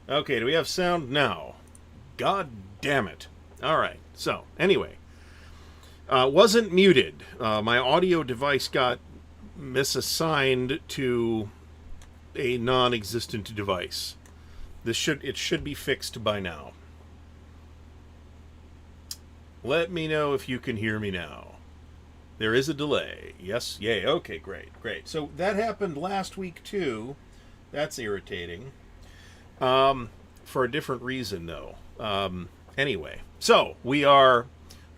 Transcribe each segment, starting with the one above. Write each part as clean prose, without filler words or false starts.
Okay, do we have sound now? God damn it. All right. So, anyway, wasn't muted. My audio device got misassigned to a non-existent device. It should be fixed by now. Let me know if you can hear me now. There is a delay. Yes, yay. Okay, great. So that happened last week too. That's irritating. For a different reason though. Anyway, so we are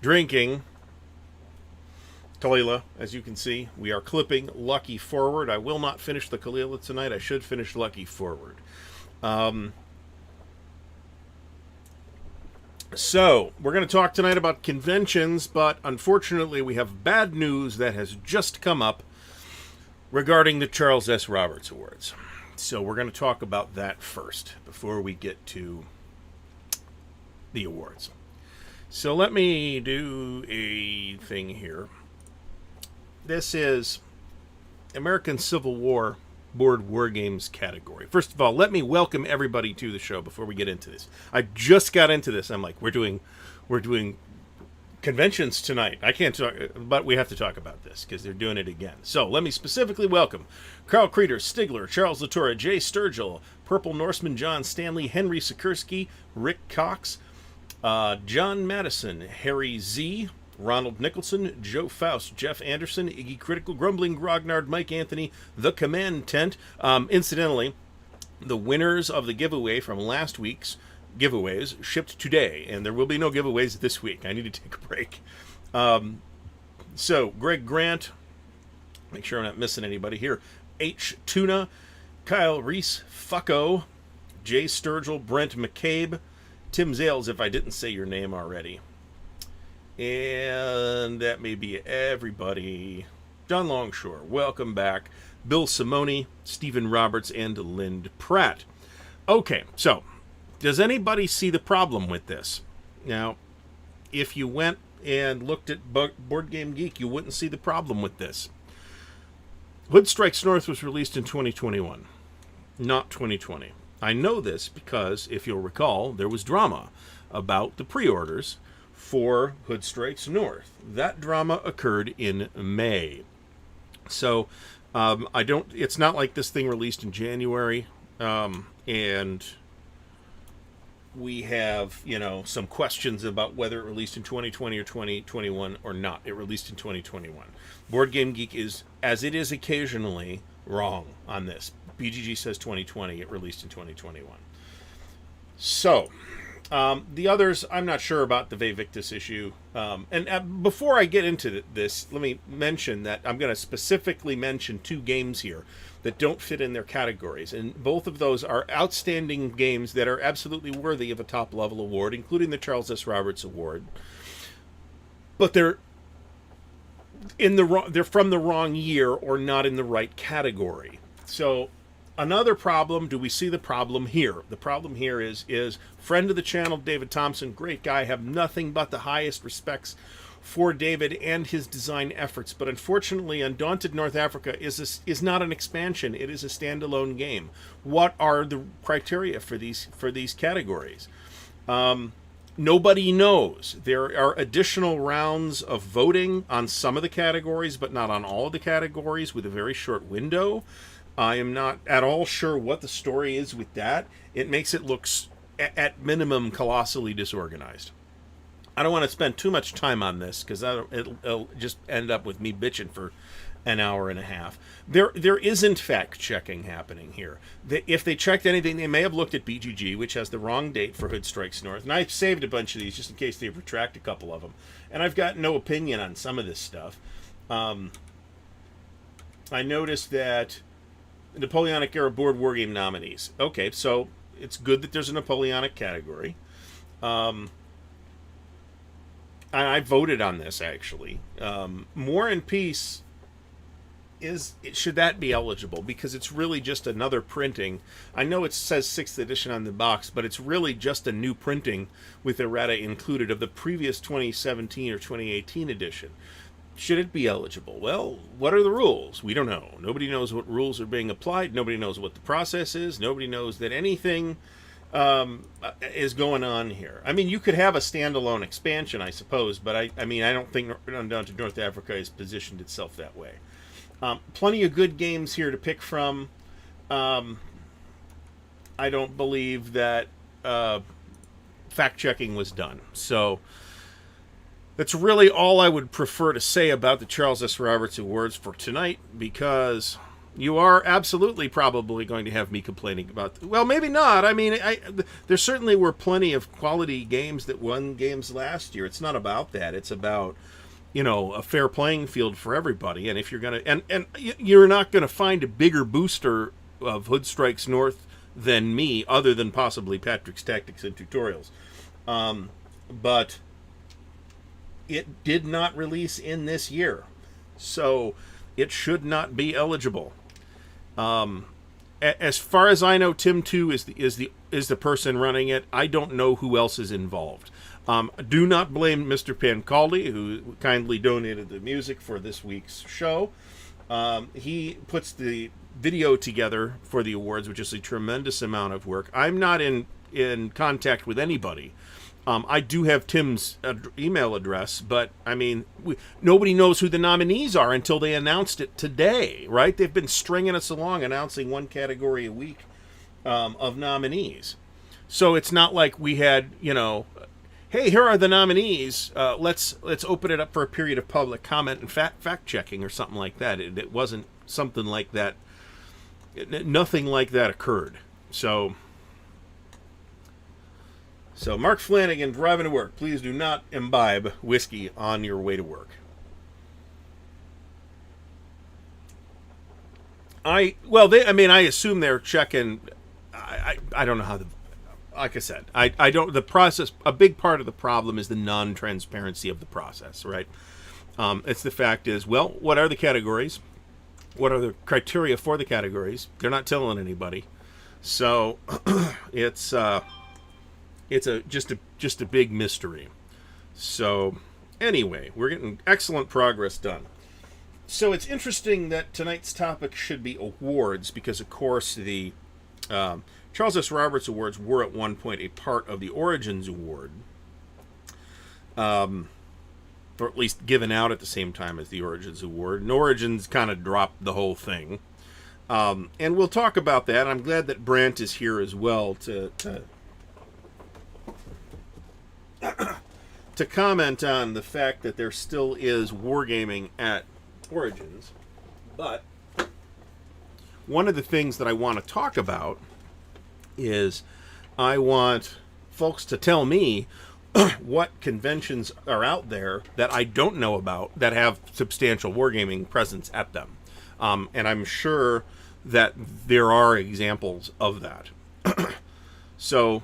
drinking Kalila, as you can see. We are clipping Lucky Forward. I will not finish the Kalila tonight. I should finish Lucky Forward. So, we're going to talk tonight about conventions, but unfortunately we have bad news that has just come up regarding the Charles S. Roberts Awards. So we're going to talk about that first before we get to the awards. So let me do a thing here. This is American Civil War Board Wargames category. First of all, let me welcome everybody to the show before we get into this. I just got into this. I'm like, we're doing conventions tonight. I can't talk, but we have to talk about this because they're doing it again. So let me specifically welcome Carl Creeder, Stigler, Charles Latour, Jay Sturgill, Purple Norseman, John Stanley, Henry Sikorsky, Rick Cox, John Madison, Harry Z, Ronald Nicholson, Joe Faust, Jeff Anderson, Iggy Critical, Grumbling Grognard, Mike Anthony, The Command Tent. Incidentally, the winners of the giveaway from last week's giveaways shipped today, and there will be no giveaways this week. I need to take a break. So, Greg Grant, make sure I'm not missing anybody here. H. Tuna, Kyle Reese, Fucko, Jay Sturgill, Brent McCabe, Tim Zales, if I didn't say your name already. And that may be everybody. John Longshore, welcome back. Bill Simone, Stephen Roberts, and Lind Pratt. Okay, so does anybody see the problem with this? Now, if you went and looked at Board Game Geek, you wouldn't see the problem with this. Hood Strikes North was released in 2021, not 2020. I know this because, if you'll recall, there was drama about the pre-orders for Hood Strikes North. That drama occurred in May. So, it's not like this thing released in January, and we have, some questions about whether it released in 2020 or 2021 or not. It released in 2021. Board Game Geek is, as it is occasionally, wrong on this. BGG says 2020, it released in 2021. So, the others, I'm not sure about the Vevictus issue. And before I get into this, let me mention that I'm going to specifically mention two games here that don't fit in their categories. And both of those are outstanding games that are absolutely worthy of a top-level award, including the Charles S. Roberts Award. But they're from the wrong year or not in the right category. So, another problem, do we see the problem here? The problem here is friend of the channel, David Thompson, great guy, have nothing but the highest respects for David and his design efforts. But unfortunately, Undaunted North Africa is not an expansion. It is a standalone game. What are the criteria for these categories? Nobody knows. There are additional rounds of voting on some of the categories, but not on all of the categories, with a very short window. I am not at all sure what the story is with that. It makes it look, at minimum, colossally disorganized. I don't want to spend too much time on this, because it'll just end up with me bitching for an hour and a half. There isn't fact-checking happening here. If they checked anything, they may have looked at BGG, which has the wrong date for Hood Strikes North. And I've saved a bunch of these just in case they retract a couple of them. And I've got no opinion on some of this stuff. I noticed that Napoleonic Era Board Wargame nominees. Okay, so it's good that there's a Napoleonic category. I voted on this, actually. War and Peace, should that be eligible? Because it's really just another printing. I know it says 6th edition on the box, but it's really just a new printing with errata included of the previous 2017 or 2018 edition. Should it be eligible? Well, what are the rules? We don't know. Nobody knows what rules are being applied. Nobody knows what the process is. Nobody knows that anything is going on here. I mean, you could have a standalone expansion, I suppose, but I mean, I don't think Down to North Africa has positioned itself that way. Plenty of good games here to pick from. I don't believe that fact checking was done. So that's really all I would prefer to say about the Charles S. Roberts Awards for tonight, because you are absolutely probably going to have me complaining about... Well, maybe not. I mean, there certainly were plenty of quality games that won games last year. It's not about that. It's about, a fair playing field for everybody. And if you're going to... And you're not going to find a bigger booster of Hood Strikes North than me, other than possibly Patrick's Tactics and Tutorials. But it did not release in this year, so it should not be eligible. As far as I know, Tim 2 is the person running it. I don't know who else is involved. Do not blame Mr. Pancaldi, who kindly donated the music for this week's show. He puts the video together for the awards, which is a tremendous amount of work. I'm not in contact with anybody. I do have Tim's email address, but I mean, nobody knows who the nominees are until they announced it today, right? They've been stringing us along, announcing one category a week of nominees. So it's not like we had, hey, here are the nominees. Let's open it up for a period of public comment and fact checking or something like that. It wasn't something like that. Nothing like that occurred. So Mark Flanagan, driving to work. Please do not imbibe whiskey on your way to work. I assume they're checking. I don't know how like I said, I don't. The process. A big part of the problem is the non-transparency of the process, right? It's the fact is, well, what are the categories? What are the criteria for the categories? They're not telling anybody, so it's just a big mystery. So anyway, we're getting excellent progress done. So it's interesting that tonight's topic should be awards, because of course the Charles S. Roberts Awards were at one point a part of the Origins Award, or at least given out at the same time as the Origins Award. And Origins kind of dropped the whole thing. And we'll talk about that. I'm glad that Brant is here as well to comment on the fact that there still is wargaming at Origins. But one of the things that I want to talk about is I want folks to tell me what conventions are out there that I don't know about that have substantial wargaming presence at them. And I'm sure that there are examples of that. So,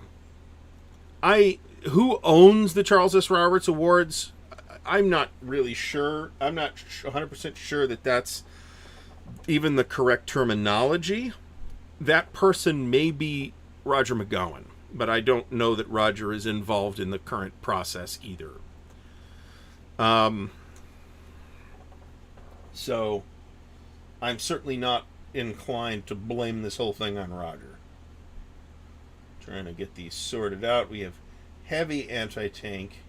who owns the Charles S. Roberts Awards? I'm not really sure. I'm not 100% sure that that's even the correct terminology. That person may be Roger McGowan, but I don't know that Roger is involved in the current process either. So I'm certainly not inclined to blame this whole thing on Roger. Trying to get these sorted out. We have heavy anti-tank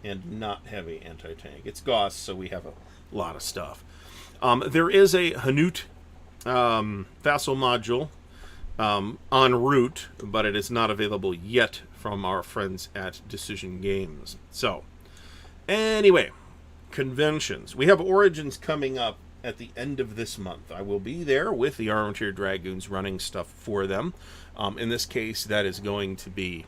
and not heavy anti-tank. It's Gauss, so we have a lot of stuff. There is a Hanut Vassal module en route, but it is not available yet from our friends at Decision Games. So, anyway, conventions. We have Origins coming up at the end of this month. I will be there with the Armchair Dragoons running stuff for them. In this case, that is going to be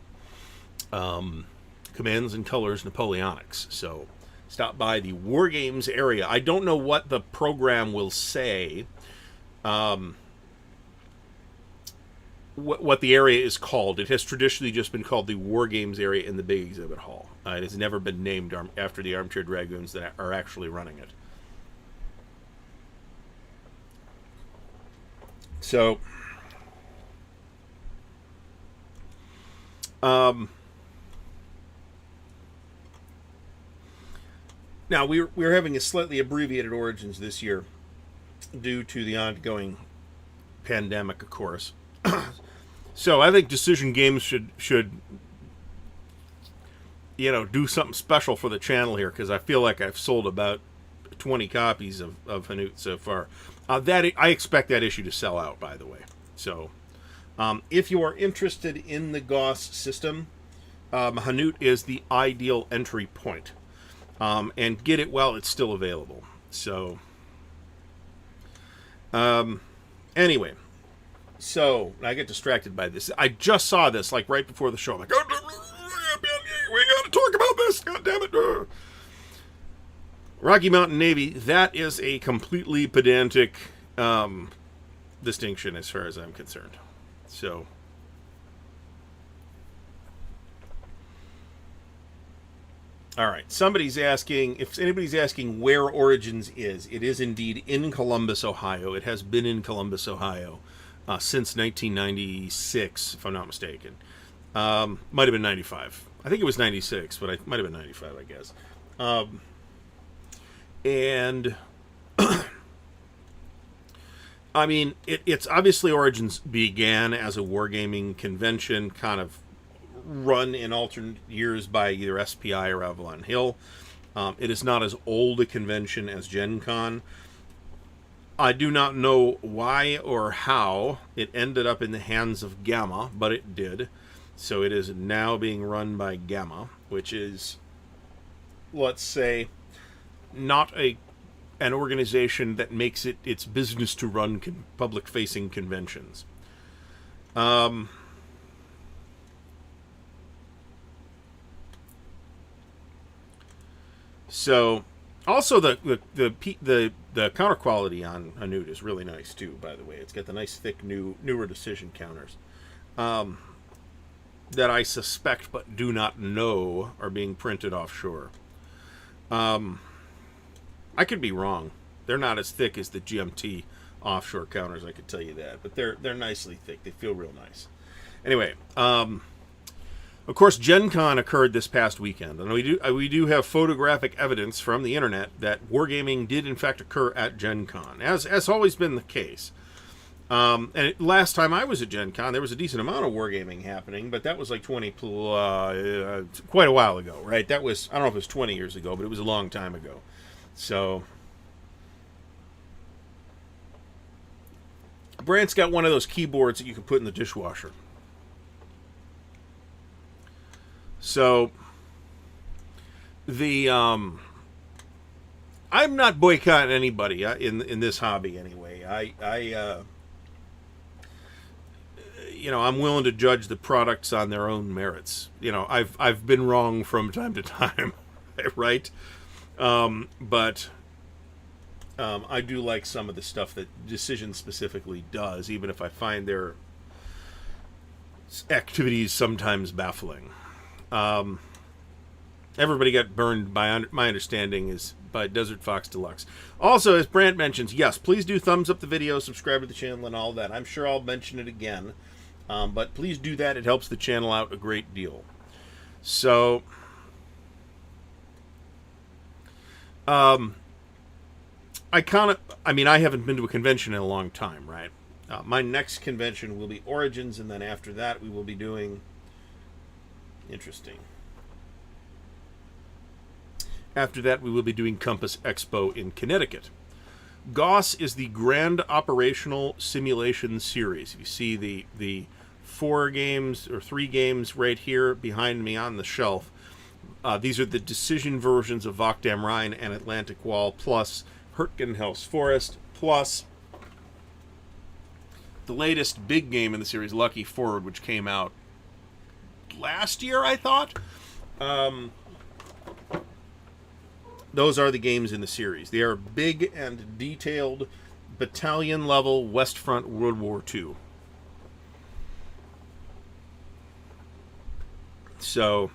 Commands and Colors Napoleonics. So stop by the Wargames area. I don't know what the program will say, what the area is called. It has traditionally just been called the Wargames area in the big exhibit hall. It has never been named after the Armchair Dragoons that are actually running it. So now we're having a slightly abbreviated Origins this year due to the ongoing pandemic, of course. So I think Decision Games should do something special for the channel here, because I feel like I've sold about 20 copies of Hanut so far. That I expect that issue to sell out, by the way. So if you are interested in the Goss system, Hanut is the ideal entry point. And get it while it's still available. So anyway, so I get distracted by this. I just saw this like right before the show. I'm like, we gotta talk about this. God damn it! Rocky Mountain Navy. That is a completely pedantic distinction as far as I'm concerned. So. All right. Somebody's asking, if anybody's asking where Origins is, it is indeed in Columbus, Ohio. It has been in Columbus, Ohio since 1996, if I'm not mistaken. Might have been 95. I think it was 96, but it might have been 95, I guess. And I mean, it's obviously Origins began as a wargaming convention, kind of run in alternate years by either SPI or Avalon Hill. It is not as old a convention as Gen Con. I do not know why or how it ended up in the hands of Gamma, but it did. So it is now being run by Gamma, which is, let's say, not an organization that makes it its business to run public-facing conventions. So, also the counter quality on Hanut is really nice too. By the way, it's got the nice thick newer decision counters that I suspect but do not know are being printed offshore. I could be wrong. They're not as thick as the GMT offshore counters, I could tell you that, but they're nicely thick. They feel real nice. Anyway, of course, Gen Con occurred this past weekend, and we do have photographic evidence from the internet that wargaming did in fact occur at Gen Con, as always been the case. Last time I was at Gen Con, there was a decent amount of wargaming happening, but that was like quite a while ago, right? That was, I don't know if it was 20 years ago, but it was a long time ago. So Brant's got one of those keyboards that you can put in the dishwasher. So I'm not boycotting anybody in this hobby anyway. I'm willing to judge the products on their own merits. I've been wrong from time to time, right? But I do like some of the stuff that Decision specifically does, even if I find their activities sometimes baffling. Everybody got burned, by my understanding, is by Desert Fox Deluxe. Also, as Brant mentions, yes, please do thumbs up the video, subscribe to the channel, and all that. I'm sure I'll mention it again, but please do that. It helps the channel out a great deal. So, I haven't been to a convention in a long time, right? My next convention will be Origins, and then after that we will be doing... Interesting. After that, we will be doing Compass Expo in Connecticut. Goss is the Grand Operational Simulation Series. You see the 4 games or 3 games right here behind me on the shelf. These are the decision versions of Vok Dam Rhine and Atlantic Wall, plus Hurtgenhaus Forest, plus the latest big game in the series, Lucky Forward, which came out last year, I thought. Those are the games in the series. They are big and detailed, battalion level West Front World War II. So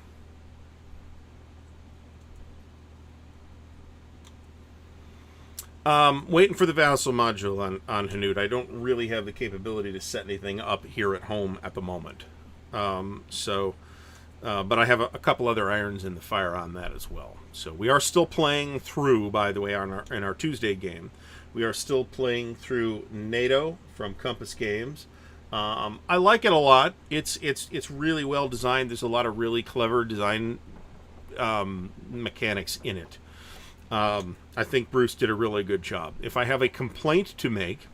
waiting for the Vassal module on Hanut. I don't really have the capability to set anything up here at home at the moment. But I have a couple other irons in the fire on that as well. So we are still playing through, by the way, in our Tuesday game. We are still playing through NATO from Compass Games. I like it a lot. It's really well designed. There's a lot of really clever design mechanics in it. I think Bruce did a really good job. If I have a complaint to make,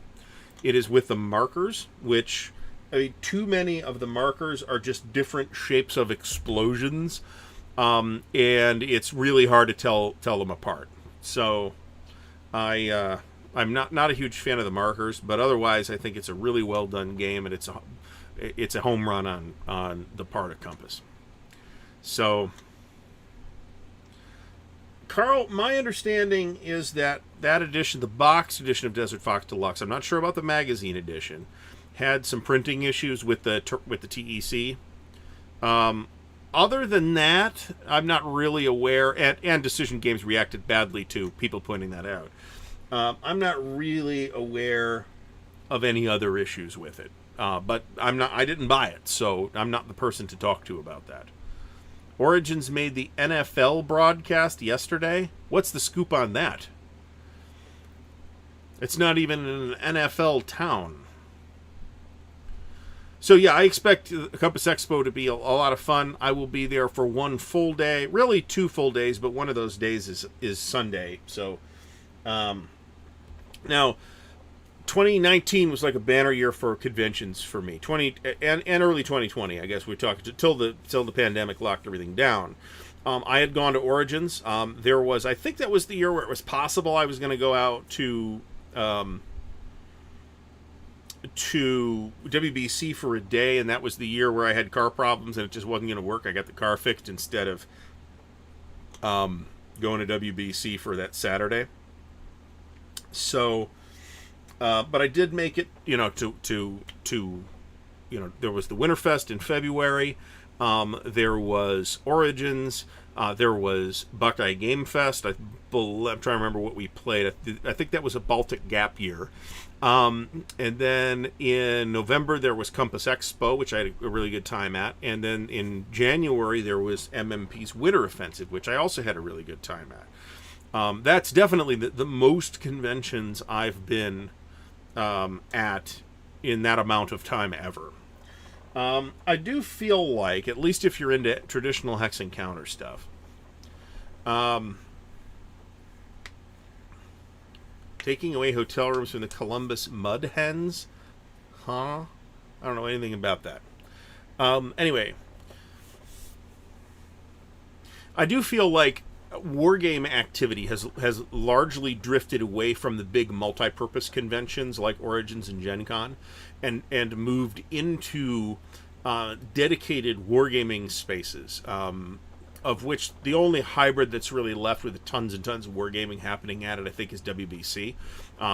it is with the markers, which too many of the markers are just different shapes of explosions, and it's really hard to tell them apart. So I'm not a huge fan of the markers, but otherwise I think it's a really well done game, and it's a home run on the part of Compass. So, Carl, my understanding is that edition, the box edition of Desert Fox Deluxe, I'm not sure about the magazine edition, had some printing issues with the TEC. Other than that, I'm not really aware, and Decision Games reacted badly to people pointing that out. I'm not really aware of any other issues with it, but I didn't buy it, so I'm not the person to talk to about that. Origins made the NFL broadcast yesterday. What's the scoop on that? It's not even in an NFL town. So yeah, I expect Compass Expo to be a lot of fun. I will be there for one full day, really 2 full days, but one of those days is Sunday. So, now, 2019 was like a banner year for conventions for me. And early 2020, I guess we talked till the pandemic locked everything down. I had gone to Origins. I think that was the year where it was possible I was going to go out to WBC for a day, and that was the year where I had car problems and it just wasn't going to work. I got the car fixed instead of going to WBC for that Saturday. So, but I did make it, to there was the Winterfest in February. There was Origins. There was Buckeye Game Fest. I'm trying to remember what we played. I think that was a Baltic Gap year. And then in November, there was Compass Expo, which I had a really good time at. And then in January, there was MMP's Winter Offensive, which I also had a really good time at. That's definitely the most conventions I've been at in that amount of time ever. I do feel like, at least if you're into traditional Hex Encounter stuff, taking away hotel rooms from the Columbus Mud Hens? Huh? I don't know anything about that. Anyway, I do feel like wargame activity has largely drifted away from the big multi-purpose conventions like Origins and Gen Con and moved into dedicated wargaming spaces, of which the only hybrid that's really left with tons and tons of wargaming happening at it, I think, is WBC.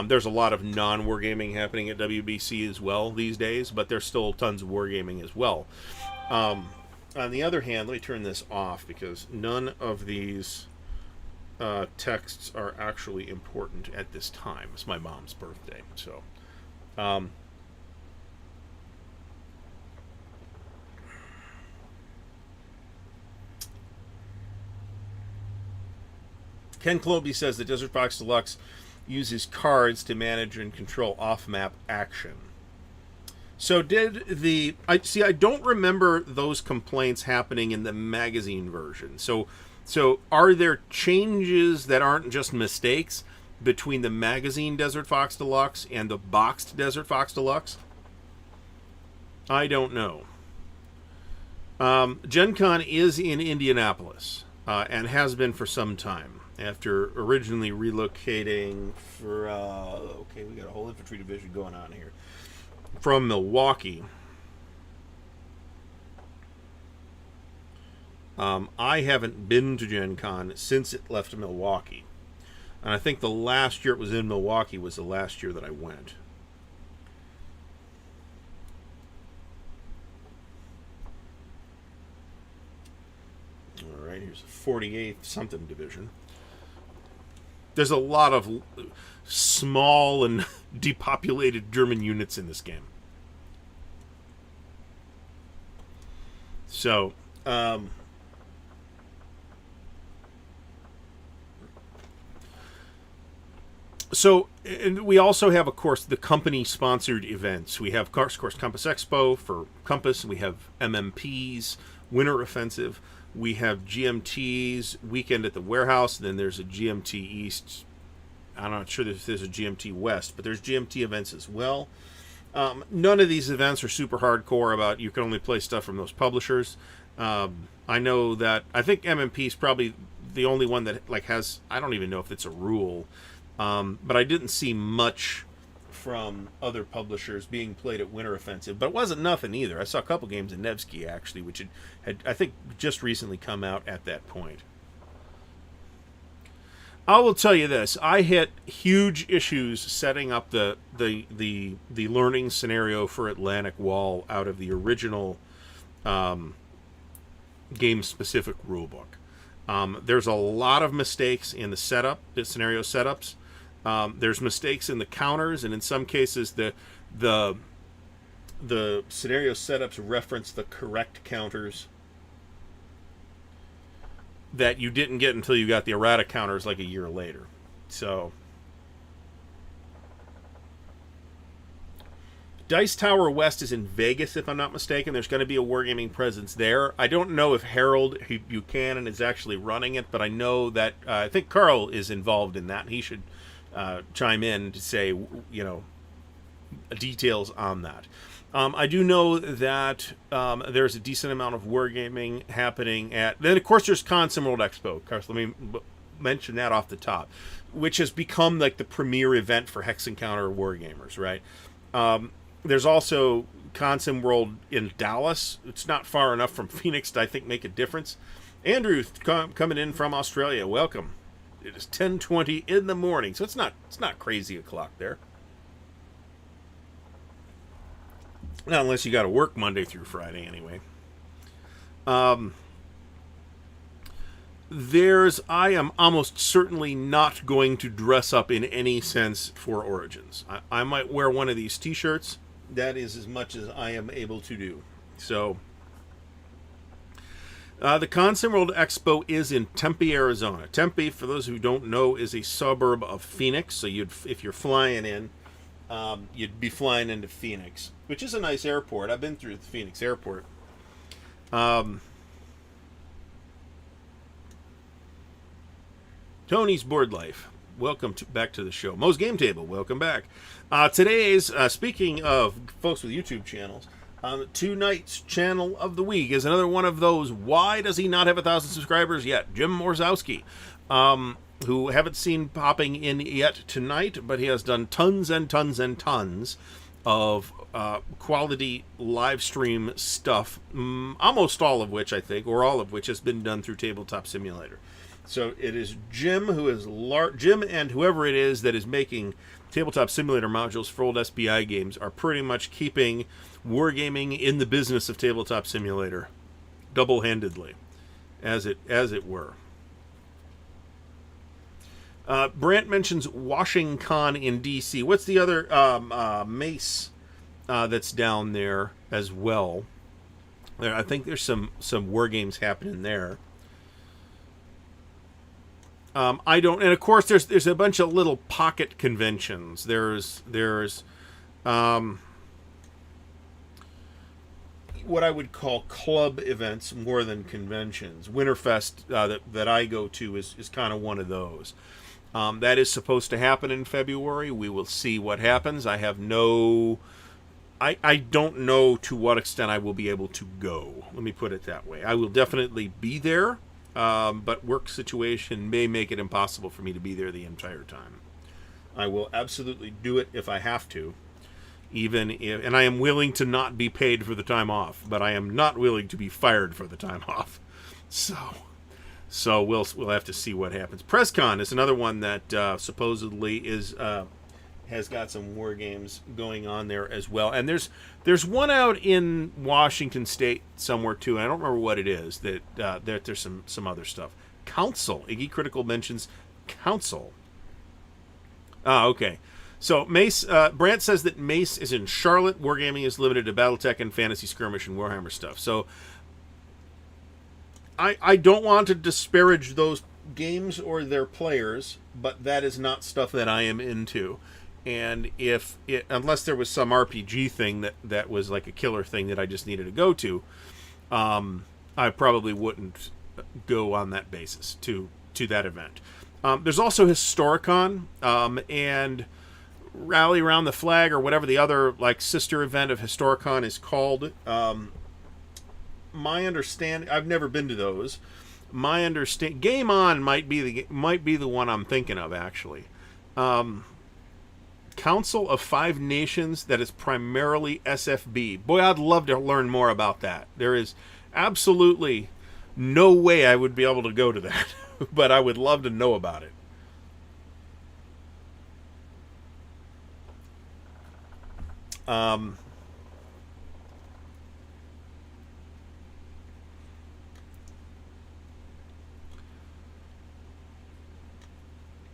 There's a lot of non-wargaming happening at WBC as well these days, but there's still tons of wargaming as well. On the other hand, let me turn this off because none of these texts are actually important at this time. It's my mom's birthday, so... Ken Cloby says that Desert Fox Deluxe uses cards to manage and control off-map action. So I don't remember those complaints happening in the magazine version. So are there changes that aren't just mistakes between the magazine Desert Fox Deluxe and the boxed Desert Fox Deluxe? I don't know. Gen Con is in Indianapolis and has been for some time. After originally relocating for, we got a whole infantry division going on here, from Milwaukee. I haven't been to Gen Con since it left Milwaukee. And I think the last year it was in Milwaukee was the last year that I went. All right, here's the 48th something division. There's a lot of small and depopulated German units in this game. So, So, and we also have, of course, the company-sponsored events. We have, of course, Compass Expo for Compass. We have MMPs, Winter Offensive. We have GMTs, Weekend at the Warehouse. Then there's a GMT East. I'm not sure if there's a GMT West, but there's GMT events as well. None of these events are super hardcore about you can only play stuff from those publishers. I know that I think MMP is probably the only one that like has. I don't even know if it's a rule, but I didn't see much from other publishers being played at Winter Offensive. But it wasn't nothing either. I saw a couple games in Nevsky actually, which had I think just recently come out at that point. I will tell you this: I hit huge issues setting up the learning scenario for Atlantic Wall out of the original game-specific rulebook. There's a lot of mistakes in the scenario setups. There's mistakes in the counters, and in some cases, the scenario setups reference the correct counters that you didn't get until you got the errata counters like a year later. So, Dice Tower West is in Vegas, if I'm not mistaken. There's going to be a Wargaming presence there. I don't know if Harold Buchanan is actually running it, but I know that I think Carl is involved in that. He should chime in to say, details on that. I do know that there's a decent amount of wargaming happening at... Then, of course, there's Consim World Expo. Of course, let me mention that off the top, which has become like the premier event for Hex Encounter wargamers, right? There's also Consim World in Dallas. It's not far enough from Phoenix to, I think, make a difference. Andrew coming in from Australia. Welcome. It is 10:20 in the morning, so it's not crazy o'clock there. Not unless you got to work Monday through Friday, anyway. I am almost certainly not going to dress up in any sense for Origins. I might wear one of these t-shirts. That is as much as I am able to do. So, the Consim World Expo is in Tempe, Arizona. Tempe, for those who don't know, is a suburb of Phoenix. So if you're flying in, you'd be flying into Phoenix, which is a nice airport. I've been through the Phoenix airport. Tony's Board Life. Welcome back to the show. Mo's Game Table. Welcome back. Today's, speaking of folks with YouTube channels, tonight's channel of the week is another one of those, why does he not have 1,000 subscribers yet? Jim Morzowski. Who haven't seen popping in yet tonight, but he has done tons and tons and tons of quality live stream stuff, almost all of which, I think, or all of which has been done through Tabletop Simulator. So it is Jim Jim and whoever it is that is making Tabletop Simulator modules for old SBI games are pretty much keeping Wargaming in the business of Tabletop Simulator, double-handedly, as it were. Brant mentions WashingCon in DC. What's the other Mace that's down there as well? I think there's some war games happening there. I don't, and of course there's a bunch of little pocket conventions. There's what I would call club events more than conventions. Winterfest that I go to is kind of one of those. That is supposed to happen in February. We will see what happens. I don't know to what extent I will be able to go. Let me put it that way. I will definitely be there, but work situation may make it impossible for me to be there the entire time. I will absolutely do it if I have to, and I am willing to not be paid for the time off, but I am not willing to be fired for the time off. So we'll have to see what happens. PressCon is another one that supposedly has got some war games going on there as well. And there's one out in Washington State somewhere too. And I don't remember what it is. That there's some other stuff. Council. Iggy Critical mentions Council. Okay. So Mace Brant says that Mace is in Charlotte. Wargaming is limited to BattleTech and Fantasy Skirmish and Warhammer stuff. So I don't want to disparage those games or their players, but that is not stuff that I am into. And unless there was some RPG thing that was like a killer thing that I just needed to go to, I probably wouldn't go on that basis to that event. There's also Historicon, and Rally Around the Flag, or whatever the other like sister event of Historicon is called. My understanding, I've never been to those. My understand, Game On might be the one I'm thinking of actually. Council of Five Nations, that is primarily SFB. Boy, I'd love to learn more about that. There is absolutely no way I would be able to go to that, but I would love to know about it.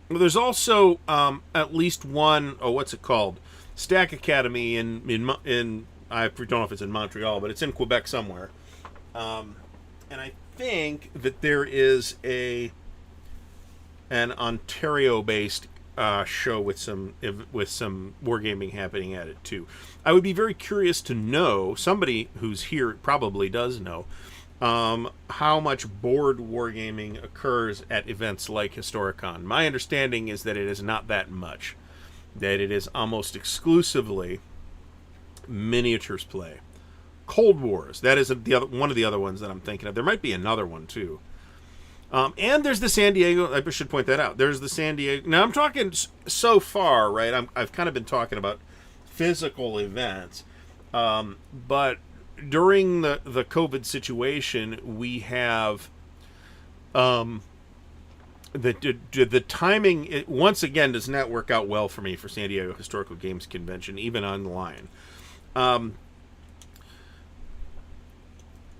There's also at least one. Oh, what's it called? Stack Academy in I don't know if it's in Montreal, but it's in Quebec somewhere. And I think that there is an Ontario-based show with some wargaming happening at it too. I would be very curious to know. Somebody who's here probably does know. How much board wargaming occurs at events like Historicon. My understanding is that it is not that much. That it is almost exclusively miniatures play. Cold Wars. That is one of the other ones that I'm thinking of. There might be another one too. And there's the San Diego. I should point that out. There's the San Diego. Now I'm talking so far, right? I've kind of been talking about physical events, but during the COVID situation, we have the timing once again does not work out well for me for San Diego Historical Games Convention, even online.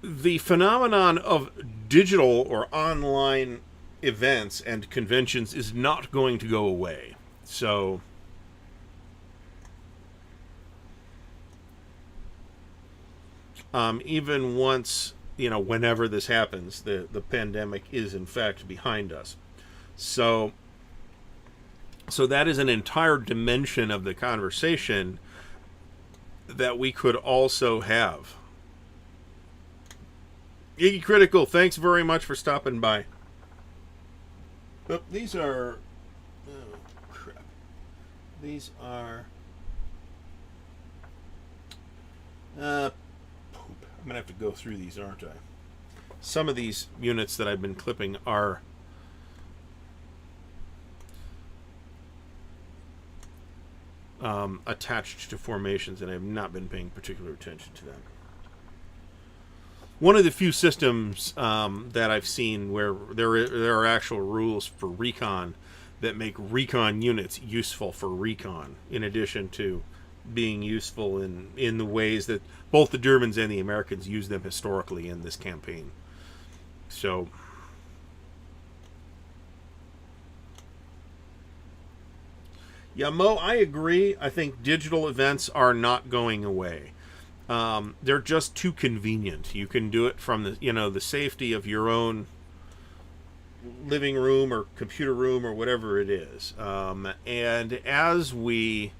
The phenomenon of digital or online events and conventions is not going to go away. So even once, whenever this happens, the pandemic is in fact behind us. So that is an entire dimension of the conversation that we could also have. Iggy Critical, thanks very much for stopping by. Oh, these are... Oh, crap. These are... poop. I'm going to have to go through these, aren't I? Some of these units that I've been clipping are... attached to formations, and I have not been paying particular attention to them. One of the few systems that I've seen where there are actual rules for recon that make recon units useful for recon, in addition to being useful in the ways that both the Germans and the Americans use them historically in this campaign. So... yeah, Mo, I agree. I think digital events are not going away. They're just too convenient. You can do it from the safety of your own living room or computer room or whatever it is. And as we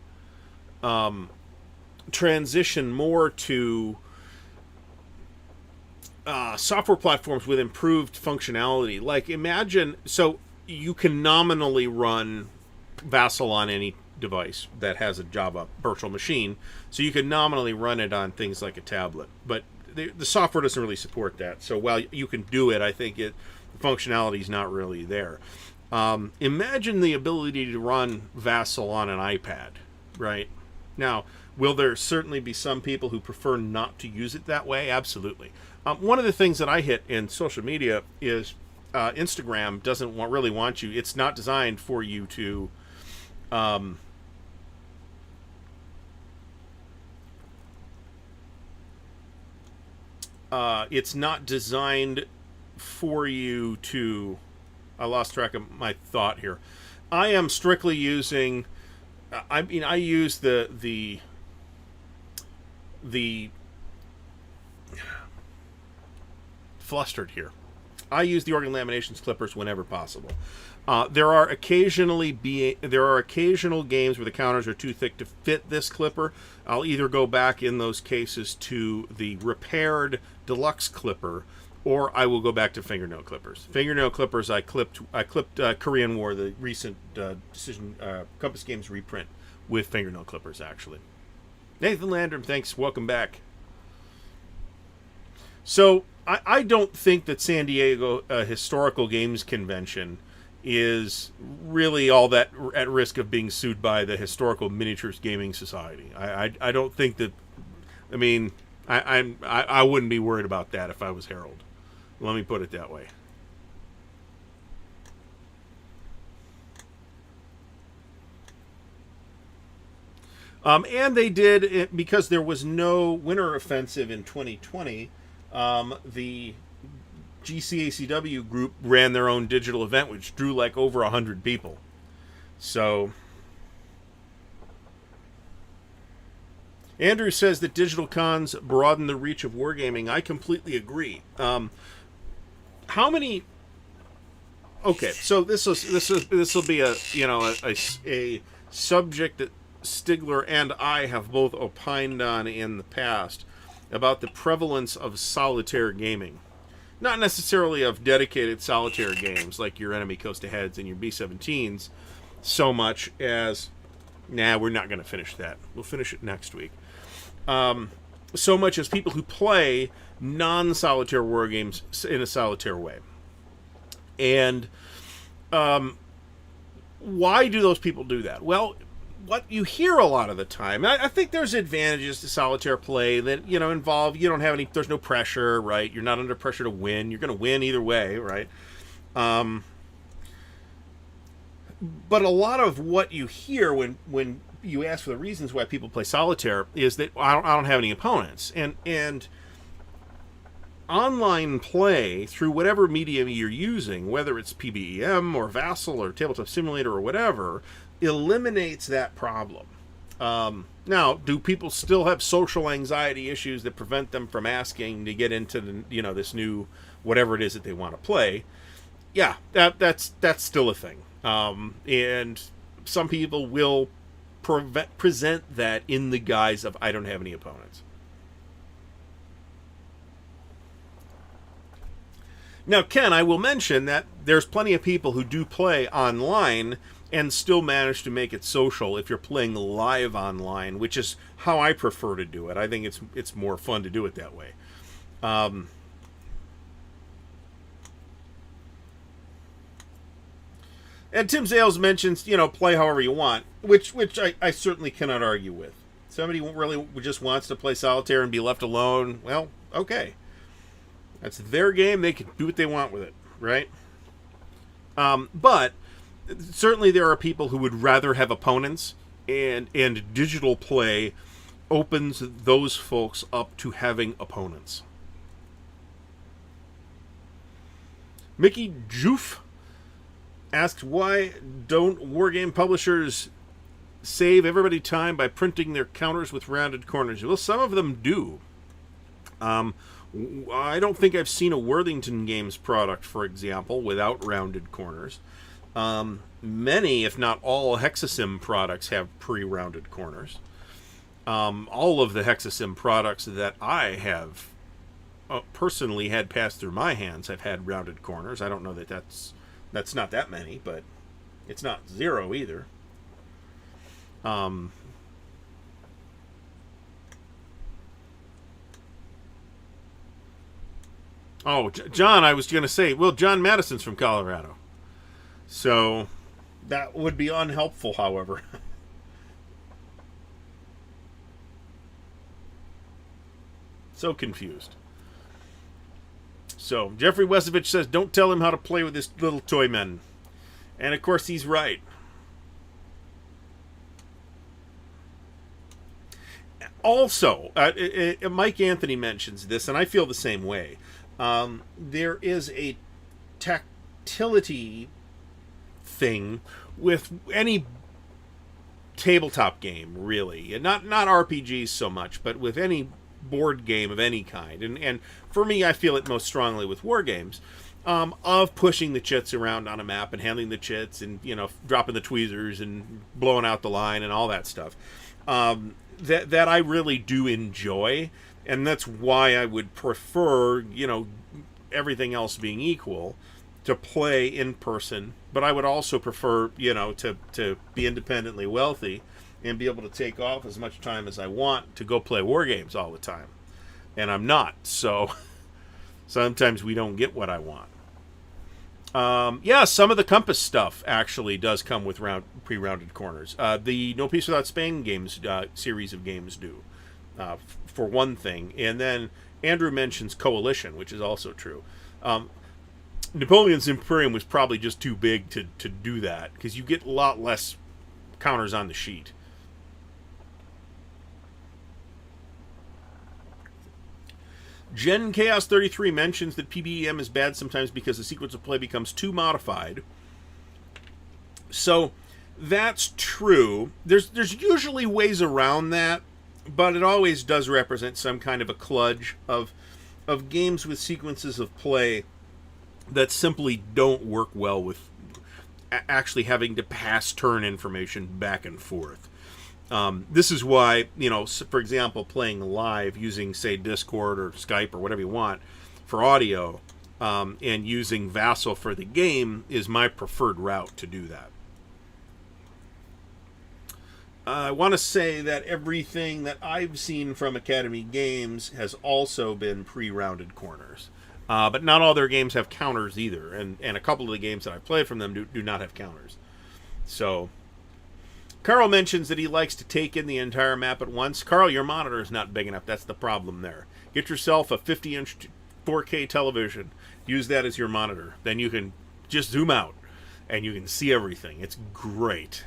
transition more to software platforms with improved functionality, like imagine, so you can nominally run Vassal on any device that has a Java virtual machine, so you can nominally run it on things like a tablet, but the software doesn't really support that. So while you can do it, I think the functionality is not really there. Imagine the ability to run Vassal on an iPad, right? Now, will there certainly be some people who prefer not to use it that way? Absolutely. One of the things that I hit in social media is Instagram doesn't really want you. It's not designed for you to it's not designed for you to... I lost track of my thought here. I am strictly using... I use the flustered here. I use the organ laminations clippers whenever possible. There are occasional games where the counters are too thick to fit this clipper. I'll either go back in those cases to the repaired deluxe clipper, or I will go back to fingernail clippers. Fingernail clippers, I clipped Korean War, the recent Decision Compass Games reprint, with fingernail clippers, actually. Nathan Landrum, thanks. Welcome back. So, I don't think that San Diego Historical Games Convention is really all that at risk of being sued by the Historical Miniatures Gaming Society. I don't think that. I mean, I wouldn't be worried about that if I was Harold. Let me put it that way. And they did it because there was no winter offensive in 2020. The GCACW group ran their own digital event, which drew like over 100 people. So, Andrew says that digital cons broaden the reach of wargaming. I completely agree. How many? Okay, so this will be a subject that Stigler and I have both opined on in the past about the prevalence of solitaire gaming. Not necessarily of dedicated solitaire games like your Enemy Coast Aheads and your B-17s, so much as, we're not going to finish that. We'll finish it next week. So much as people who play non-solitaire war games in a solitaire way. And why do those people do that? Well, what you hear a lot of the time, I think there's advantages to solitaire play that, involve, there's no pressure, right? You're not under pressure to win. You're going to win either way, right? But a lot of what you hear when you ask for the reasons why people play solitaire is that I don't have any opponents. And online play, through whatever medium you're using, whether it's PBEM or Vassal or Tabletop Simulator or whatever, eliminates that problem. Now, do people still have social anxiety issues that prevent them from asking to get into this new whatever it is that they want to play? Yeah, that's still a thing. And some people will present that in the guise of I don't have any opponents. Now, Ken, I will mention that there's plenty of people who do play online and still manage to make it social if you're playing live online, which is how I prefer to do it. I think it's more fun to do it that way. And Tim Zales mentions, play however you want, which I certainly cannot argue with. Somebody really just wants to play solitaire and be left alone, well, okay. That's their game. They can do what they want with it, right? But certainly there are people who would rather have opponents, and digital play opens those folks up to having opponents. Mickey Joof asks, why don't wargame publishers save everybody time by printing their counters with rounded corners? Well, some of them do. I don't think I've seen a Worthington Games product, for example, without rounded corners. Many, if not all, Hexasim products have pre-rounded corners. All of the Hexasim products that I have personally had passed through my hands have had rounded corners. I don't know that that's not that many, but it's not zero either. Oh, John, I was going to say, well, John Madison's from Colorado. So that would be unhelpful, however. So confused. So Jeffrey Wesovich says, don't tell him how to play with his little toy men. And of course he's right. Also, Mike Anthony mentions this, and I feel the same way. There is a tactility thing with any tabletop game, really. And not RPGs so much, but with any board game of any kind. And for me, I feel it most strongly with war games. of pushing the chits around on a map and handling the chits and, you know, dropping the tweezers and blowing out the line and all that stuff. That I really do enjoy, and that's why I would prefer, you know, everything else being equal, to play in person. But I would also prefer, you know, to be independently wealthy and be able to take off as much time as I want to go play war games all the time. And I'm not, so sometimes we don't get what I want. Yeah, some of the Compass stuff actually does come with pre-rounded corners. The No Peace Without Spain games series of games do, for one thing. And then Andrew mentions Coalition, which is also true. Napoleon's Imperium was probably just too big to do that, because you get a lot less counters on the sheet. Gen Chaos 33 mentions that PBEM is bad sometimes because the sequence of play becomes too modified. So that's true. There's usually ways around that, but it always does represent some kind of a kludge of games with sequences of play that simply don't work well with actually having to pass turn information back and forth. This is why, you know, for example, playing live using, say, Discord or Skype or whatever you want for audio, and using Vassal for the game is my preferred route to do that. I want to say that everything that I've seen from Academy Games has also been pre-rounded corners. But not all their games have counters either, and a couple of the games that I've played from them do not have counters. So Carl mentions that he likes to take in the entire map at once. Carl, your monitor is not big enough. That's the problem there. Get yourself a 50-inch 4K television. Use that as your monitor. Then you can just zoom out, and you can see everything. It's great.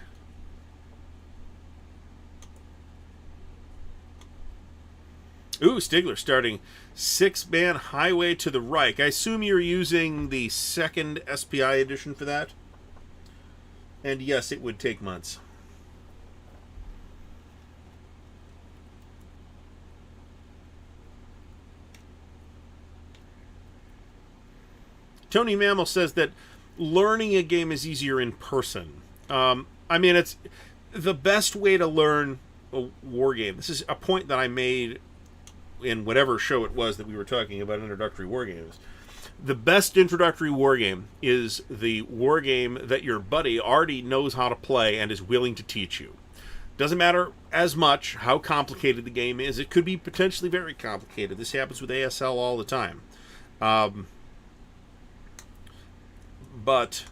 Ooh, Stigler starting 6-man Highway to the Reich. I assume you're using the second SPI edition for that? And yes, it would take months. Tony Mammal says that learning a game is easier in person. I mean, it's the best way to learn a war game. This is a point that I made in whatever show it was that we were talking about introductory war games. The best introductory war game is the war game that your buddy already knows how to play and is willing to teach you. Doesn't matter as much how complicated the game is. It could be potentially very complicated. This happens with ASL all the time. But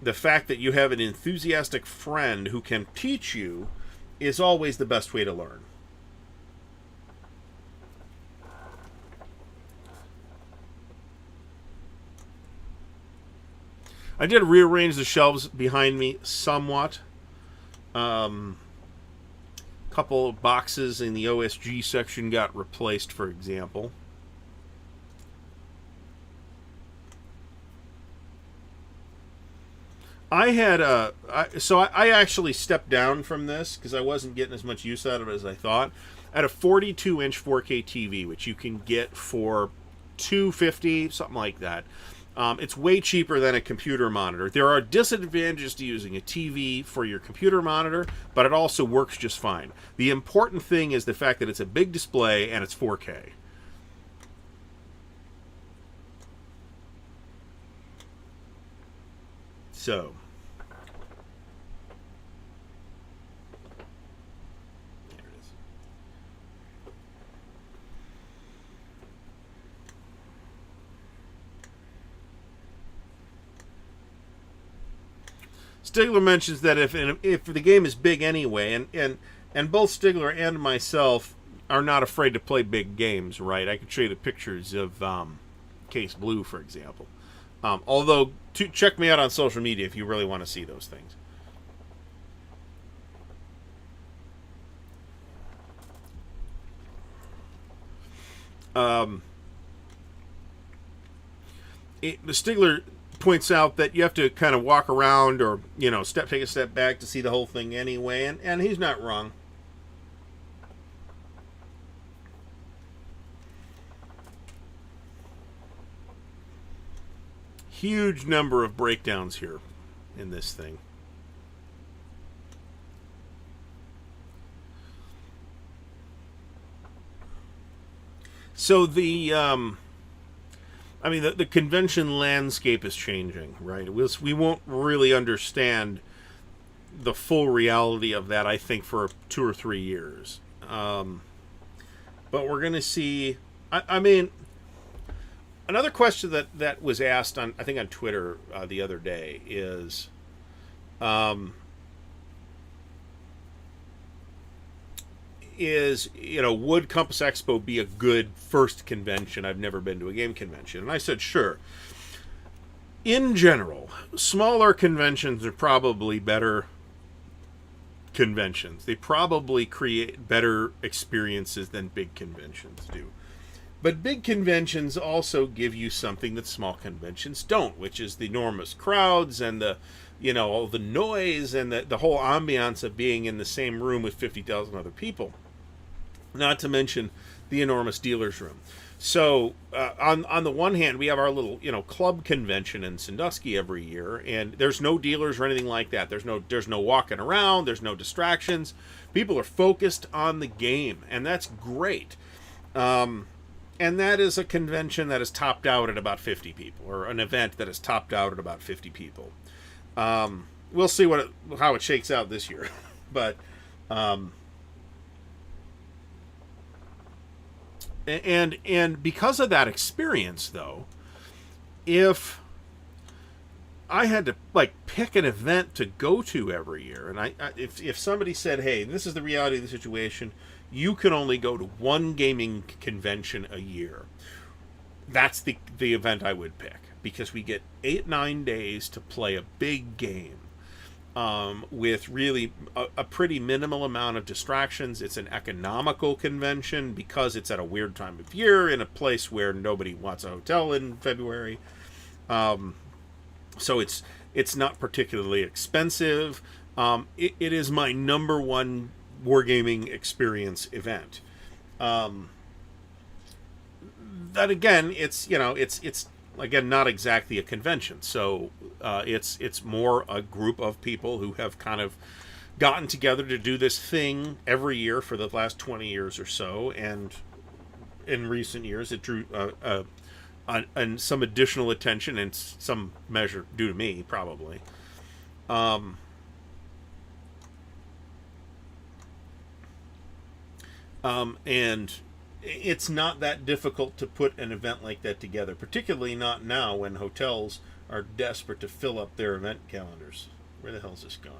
the fact that you have an enthusiastic friend who can teach you is always the best way to learn. I did rearrange the shelves behind me somewhat. Couple of boxes in the OSG section got replaced, for example. I actually stepped down from this because I wasn't getting as much use out of it as I thought. I had a 42-inch 4K TV, which you can get for $250, something like that. It's way cheaper than a computer monitor. There are disadvantages to using a TV for your computer monitor, but it also works just fine. The important thing is the fact that it's a big display and it's 4K. So, there it is. Stigler mentions that if the game is big anyway, and both Stigler and myself are not afraid to play big games, right? I could show you the pictures of Case Blue, for example. Although, check me out on social media if you really want to see those things. Stigler points out that you have to kind of walk around or, you know, take a step back to see the whole thing anyway, and he's not wrong. huge number of breakdowns here in this thing. So the the convention landscape is changing, right? We won't really understand the full reality of that, I think, for 2 or 3 years. But we're going to see. Another question that was asked on, I think, on Twitter the other day is, would Compass Expo be a good first convention? I've never been to a game convention. And I said, sure. In general, smaller conventions are probably better conventions. They probably create better experiences than big conventions do. But big conventions also give you something that small conventions don't, which is the enormous crowds and all the noise and the whole ambiance of being in the same room with 50,000 other people. Not to mention the enormous dealer's room. So on the one hand, we have our little club convention in Sandusky every year, and there's no dealers or anything like that. There's no walking around. There's no distractions. People are focused on the game, and that's great. And that is a convention that is topped out at about 50 people, or an event that is topped out at about 50 people. We'll see how it shakes out this year, but and because of that experience, though, if I had to pick an event to go to every year, and if somebody said, "Hey, this is the reality of the situation. You can only go to one gaming convention a year," that's the event I would pick, because we get 8-9 days to play a big game with really a pretty minimal amount of distractions. It's an economical convention because it's at a weird time of year in a place where nobody wants a hotel in February. So it's not particularly expensive. It is my number one Wargaming experience event. That again, it's again not exactly a convention, so it's more a group of people who have kind of gotten together to do this thing every year for the last 20 years or so, and in recent years it drew and some additional attention, and some measure due to me probably. And it's not that difficult to put an event like that together, particularly not now when hotels are desperate to fill up their event calendars. Where the hell is this going?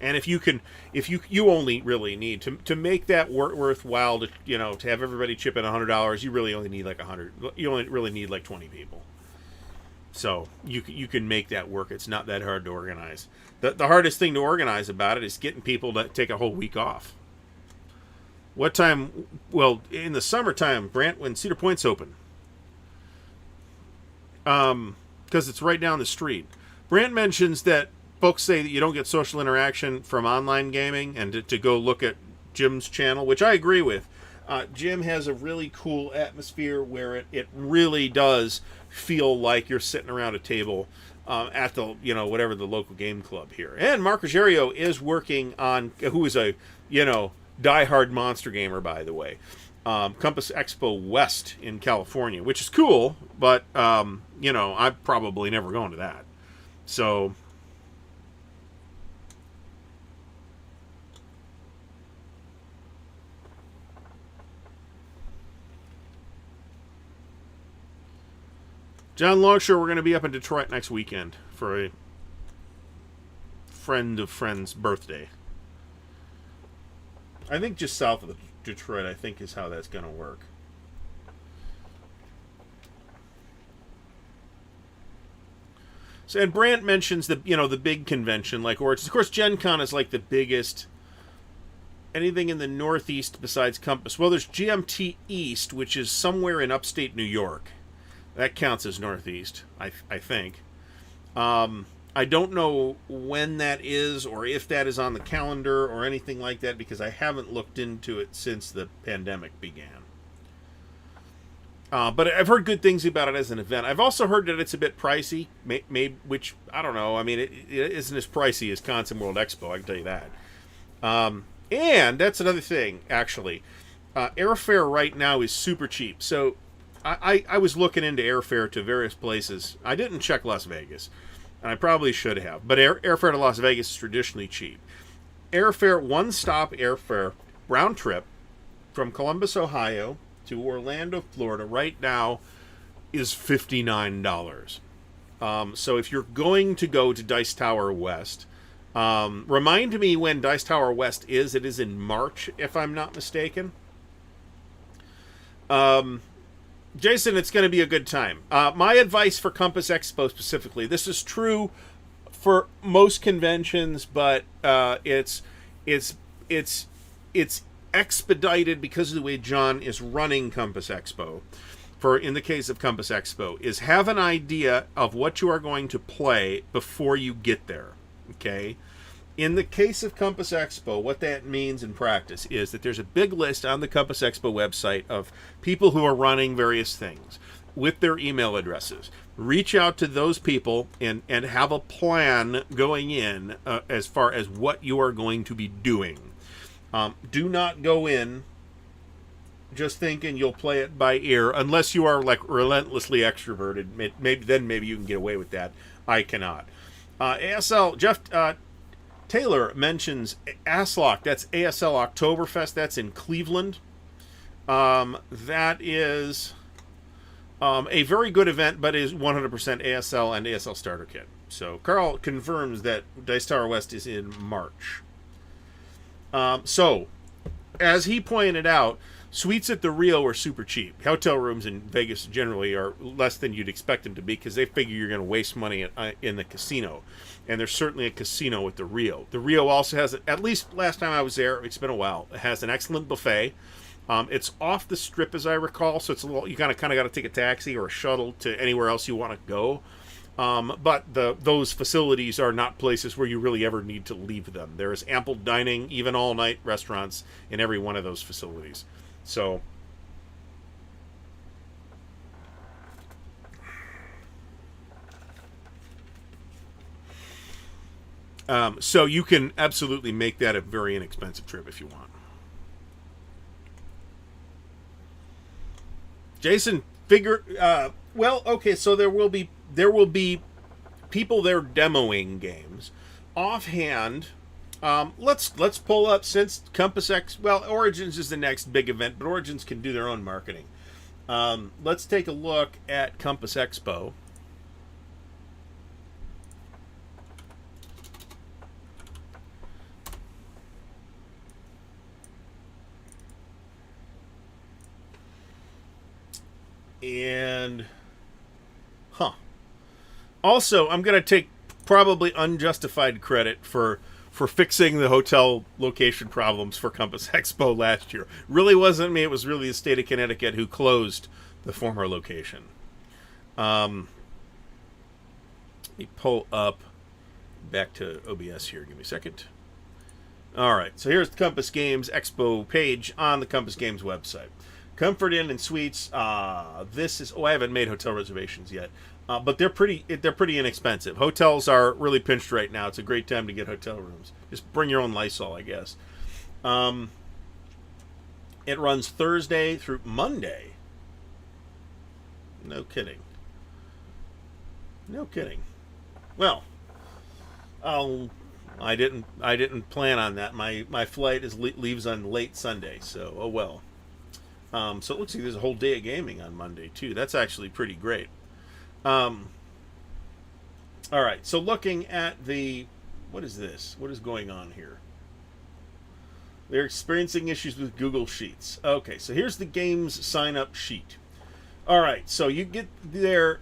And if you only really need to make that worthwhile to have everybody chip in $100, you really only need 100. You only really need 20 people. So you can make that work. It's not that hard to organize. The hardest thing to organize about it is getting people to take a whole week off. What time? Well, in the summertime, Brant, when Cedar Point's open, because it's right down the street. Brant mentions that folks say that you don't get social interaction from online gaming, and to go look at Jim's channel, which I agree with. Jim has a really cool atmosphere where it really does feel like you're sitting around a table at the whatever the local game club here. And Mark Ruggiero is working on, who is a diehard monster gamer, by the way, Compass Expo West in California, which is cool, but I'm probably never going to that. So John Longshore, we're going to be up in Detroit next weekend for a friend of friend's birthday. I think just south of Detroit, I think, is how that's going to work. So, and Brant mentions the big convention like Origins. Of course, Gen Con is the biggest. Anything in the Northeast besides Compass? Well, there's GMT East, which is somewhere in upstate New York. That counts as Northeast, I think. I don't know when that is, or if that is on the calendar or anything like that, because I haven't looked into it since the pandemic began. But I've heard good things about it as an event. I've also heard that it's a bit pricey, which I don't know. I mean, it isn't as pricey as Consim World Expo, I can tell you that. And that's another thing, actually. Airfare right now is super cheap. So I was looking into airfare to various places. I didn't check Las Vegas, and I probably should have. But airfare to Las Vegas is traditionally cheap. Airfare, one-stop airfare, round trip, from Columbus, Ohio to Orlando, Florida, right now is $59. So if you're going to go to Dice Tower West, remind me when Dice Tower West is. It is in March, if I'm not mistaken. Jason, it's going to be a good time. My advice for Compass Expo specifically, this is true for most conventions, but it's expedited because of the way John is running Compass Expo. In the case of Compass Expo, is have an idea of what you are going to play before you get there. Okay? In the case of Compass Expo, what that means in practice is that there's a big list on the Compass Expo website of people who are running various things with their email addresses. Reach out to those people and have a plan going in as far as what you are going to be doing. Do not go in just thinking you'll play it by ear, unless you are like relentlessly extroverted. Maybe you can get away with that. I cannot. ASL Jeff Taylor mentions ASLOC. That's ASL Oktoberfest. That's in Cleveland. That is a very good event, but is 100% ASL and ASL Starter Kit. So Carl confirms that Dice Tower West is in March. So, as he pointed out, suites at the Rio are super cheap. Hotel rooms in Vegas generally are less than you'd expect them to be because they figure you're going to waste money in the casino. And there's certainly a casino at the Rio. The Rio also has, at least last time I was there, it's been a while, it has an excellent buffet. It's off the strip, as I recall, so it's a little, you kind of got to take a taxi or a shuttle to anywhere else you want to go. But those facilities are not places where you really ever need to leave them. There is ample dining, even all-night restaurants in every one of those facilities. So, so you can absolutely make that a very inexpensive trip if you want. Jason, well, okay, so there will be people there demoing games. Offhand, let's pull up, since Compass X. Well, Origins is the next big event, but Origins can do their own marketing. Let's take a look at Compass Expo. And also, I'm going to take probably unjustified credit for fixing the hotel location problems for Compass Expo last year. Really wasn't me. It was really the state of Connecticut who closed the former location. Let me pull up back to OBS here. Give me a second. All right. So here's the Compass Games Expo page on the Compass Games website. Comfort Inn and Suites. This is. Oh, I haven't made hotel reservations yet, but they're pretty inexpensive. Hotels are really pinched right now. It's a great time to get hotel rooms. Just bring your own Lysol, I guess. It runs Thursday through Monday. No kidding. No kidding. Well, I didn't plan on that. My flight leaves on late Sunday, so oh well. So it looks like there's a whole day of gaming on Monday, too. That's actually pretty great. All right, so looking at what is this? What is going on here? They're experiencing issues with Google Sheets. Okay, so here's the game's sign-up sheet. All right, so you get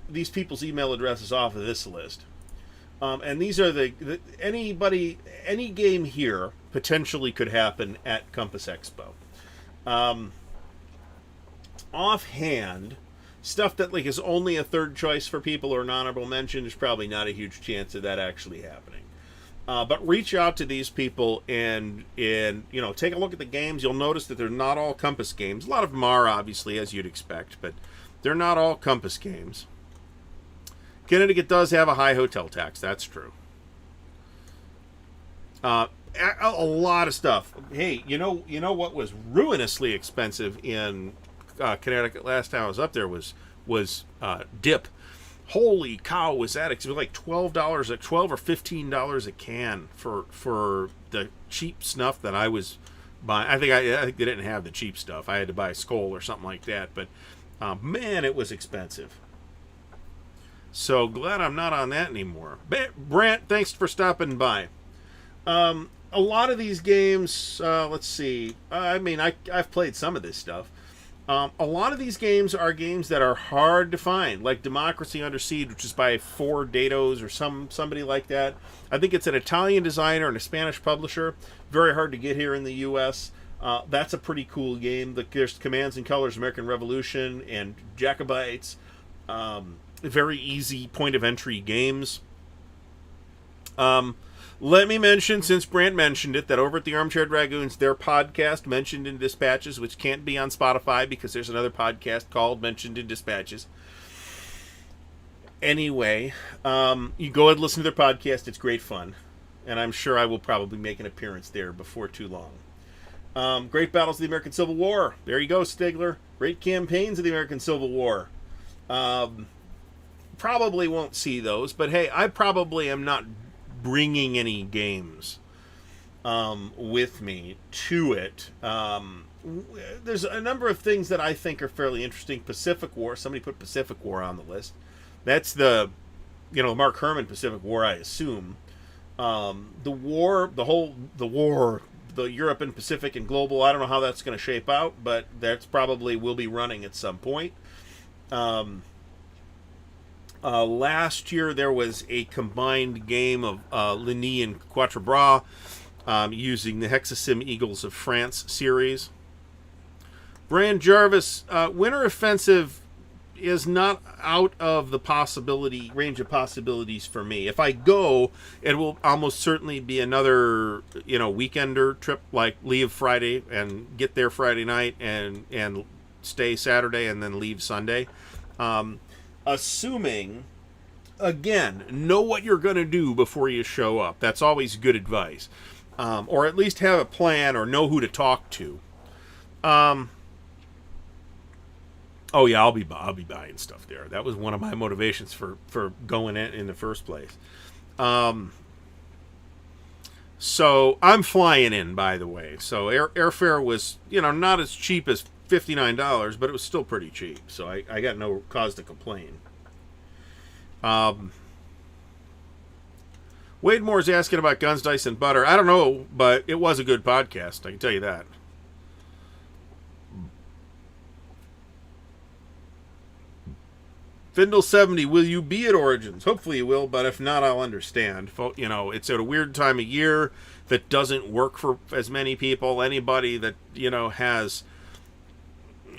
these people's email addresses off of this list. And these are any game here potentially could happen at Compass Expo. Offhand, stuff that is only a third choice for people or an honorable mention, there's probably not a huge chance of that actually happening. But reach out to these people and take a look at the games. You'll notice that they're not all Compass games. A lot of them are, obviously, as you'd expect, but They're not all Compass games. Connecticut does have a high hotel tax. That's true. A lot of stuff. Hey, you know what was ruinously expensive in Connecticut last time I was up there was dip. Holy cow, was that? It was like $12 at $12 or $15 a can for the cheap snuff that I was buying. I think they didn't have the cheap stuff. I had to buy Skoal or something like that. But man, it was expensive. So glad I'm not on that anymore. Brant, thanks for stopping by. A lot of these games, let's see. I've played some of this stuff. A lot of these games are games that are hard to find, like Democracy Under Siege, which is by 4Dados or somebody like that. I think it's an Italian designer and a Spanish publisher. Very hard to get here in the U.S. That's a pretty cool game. There's Commands and Colors, American Revolution, and Jacobites. Very easy point-of-entry games. Let me mention, since Brant mentioned it, that over at the Armchair Dragoons, their podcast, Mentioned in Dispatches, which can't be on Spotify because there's another podcast called Mentioned in Dispatches. Anyway, you go and listen to their podcast. It's great fun. And I'm sure I will probably make an appearance there before too long. Great Battles of the American Civil War. There you go, Stigler. Great Campaigns of the American Civil War. Probably won't see those, but hey, I probably am not bringing any games with me to it. There's a number of things that I think are fairly interesting. Pacific War. Somebody put Pacific War on the list. That's the Mark Herman Pacific War, I assume. The Europe and Pacific and global, I don't know how that's going to shape out, but that's probably will be running at some point. Last year there was a combined game of Ligny and Quatre Bras using the Hexasim Eagles of France series. Brand Jarvis, Winter Offensive is not out of the range of possibilities for me. If I go, it will almost certainly be another weekender trip, like leave Friday and get there Friday night and stay Saturday and then leave Sunday. Assuming, again, know what you're going to do before you show up. That's always good advice. Or at least have a plan or know who to talk to. Oh yeah, I'll be buying stuff there. That was one of my motivations for going in the first place. So I'm flying in, by the way. So airfare was not as cheap as $59, but it was still pretty cheap, so I got no cause to complain. Wade Moore's asking about Guns, Dice, and Butter. I don't know, but it was a good podcast, I can tell you that. Findle70, will you be at Origins? Hopefully you will, but if not, I'll understand. It's at a weird time of year that doesn't work for as many people. Anybody that, has...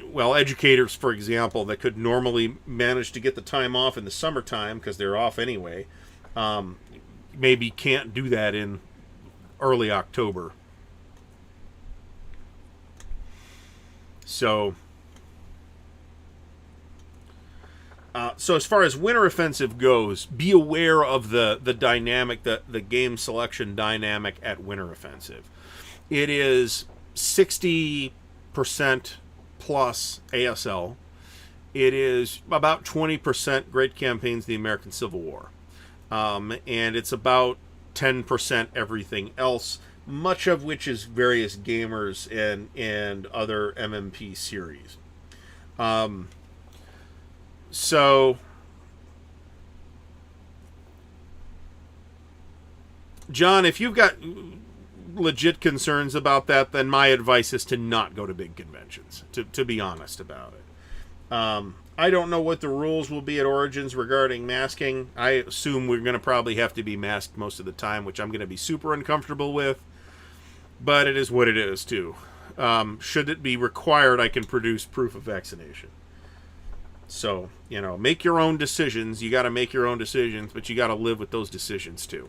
Well, educators, for example, that could normally manage to get the time off in the summertime because they're off anyway, maybe can't do that in early October. So as far as Winter Offensive goes, be aware of the dynamic, the game selection dynamic at Winter Offensive. It is 60% plus ASL. It is about 20% Great Campaigns of the American Civil War. And it's about 10% everything else, much of which is various gamers and other MMP series. So, John, if you've got legit concerns about that, then my advice is to not go to big conventions, to be honest about it. I don't know what the rules will be at Origins regarding masking. I assume we're going to probably have to be masked most of the time, which I'm going to be super uncomfortable with, but it is what it is too. Should it be required, I can produce proof of vaccination. So, make your own decisions. You got to make your own decisions, but you got to live with those decisions too.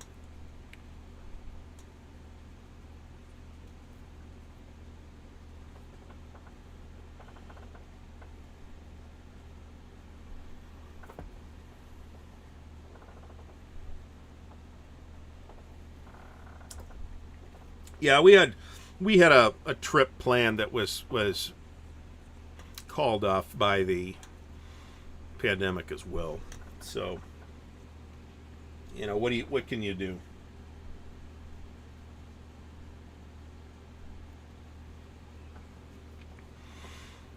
Yeah, we had a trip planned that was called off by the pandemic as well. So, what can you do?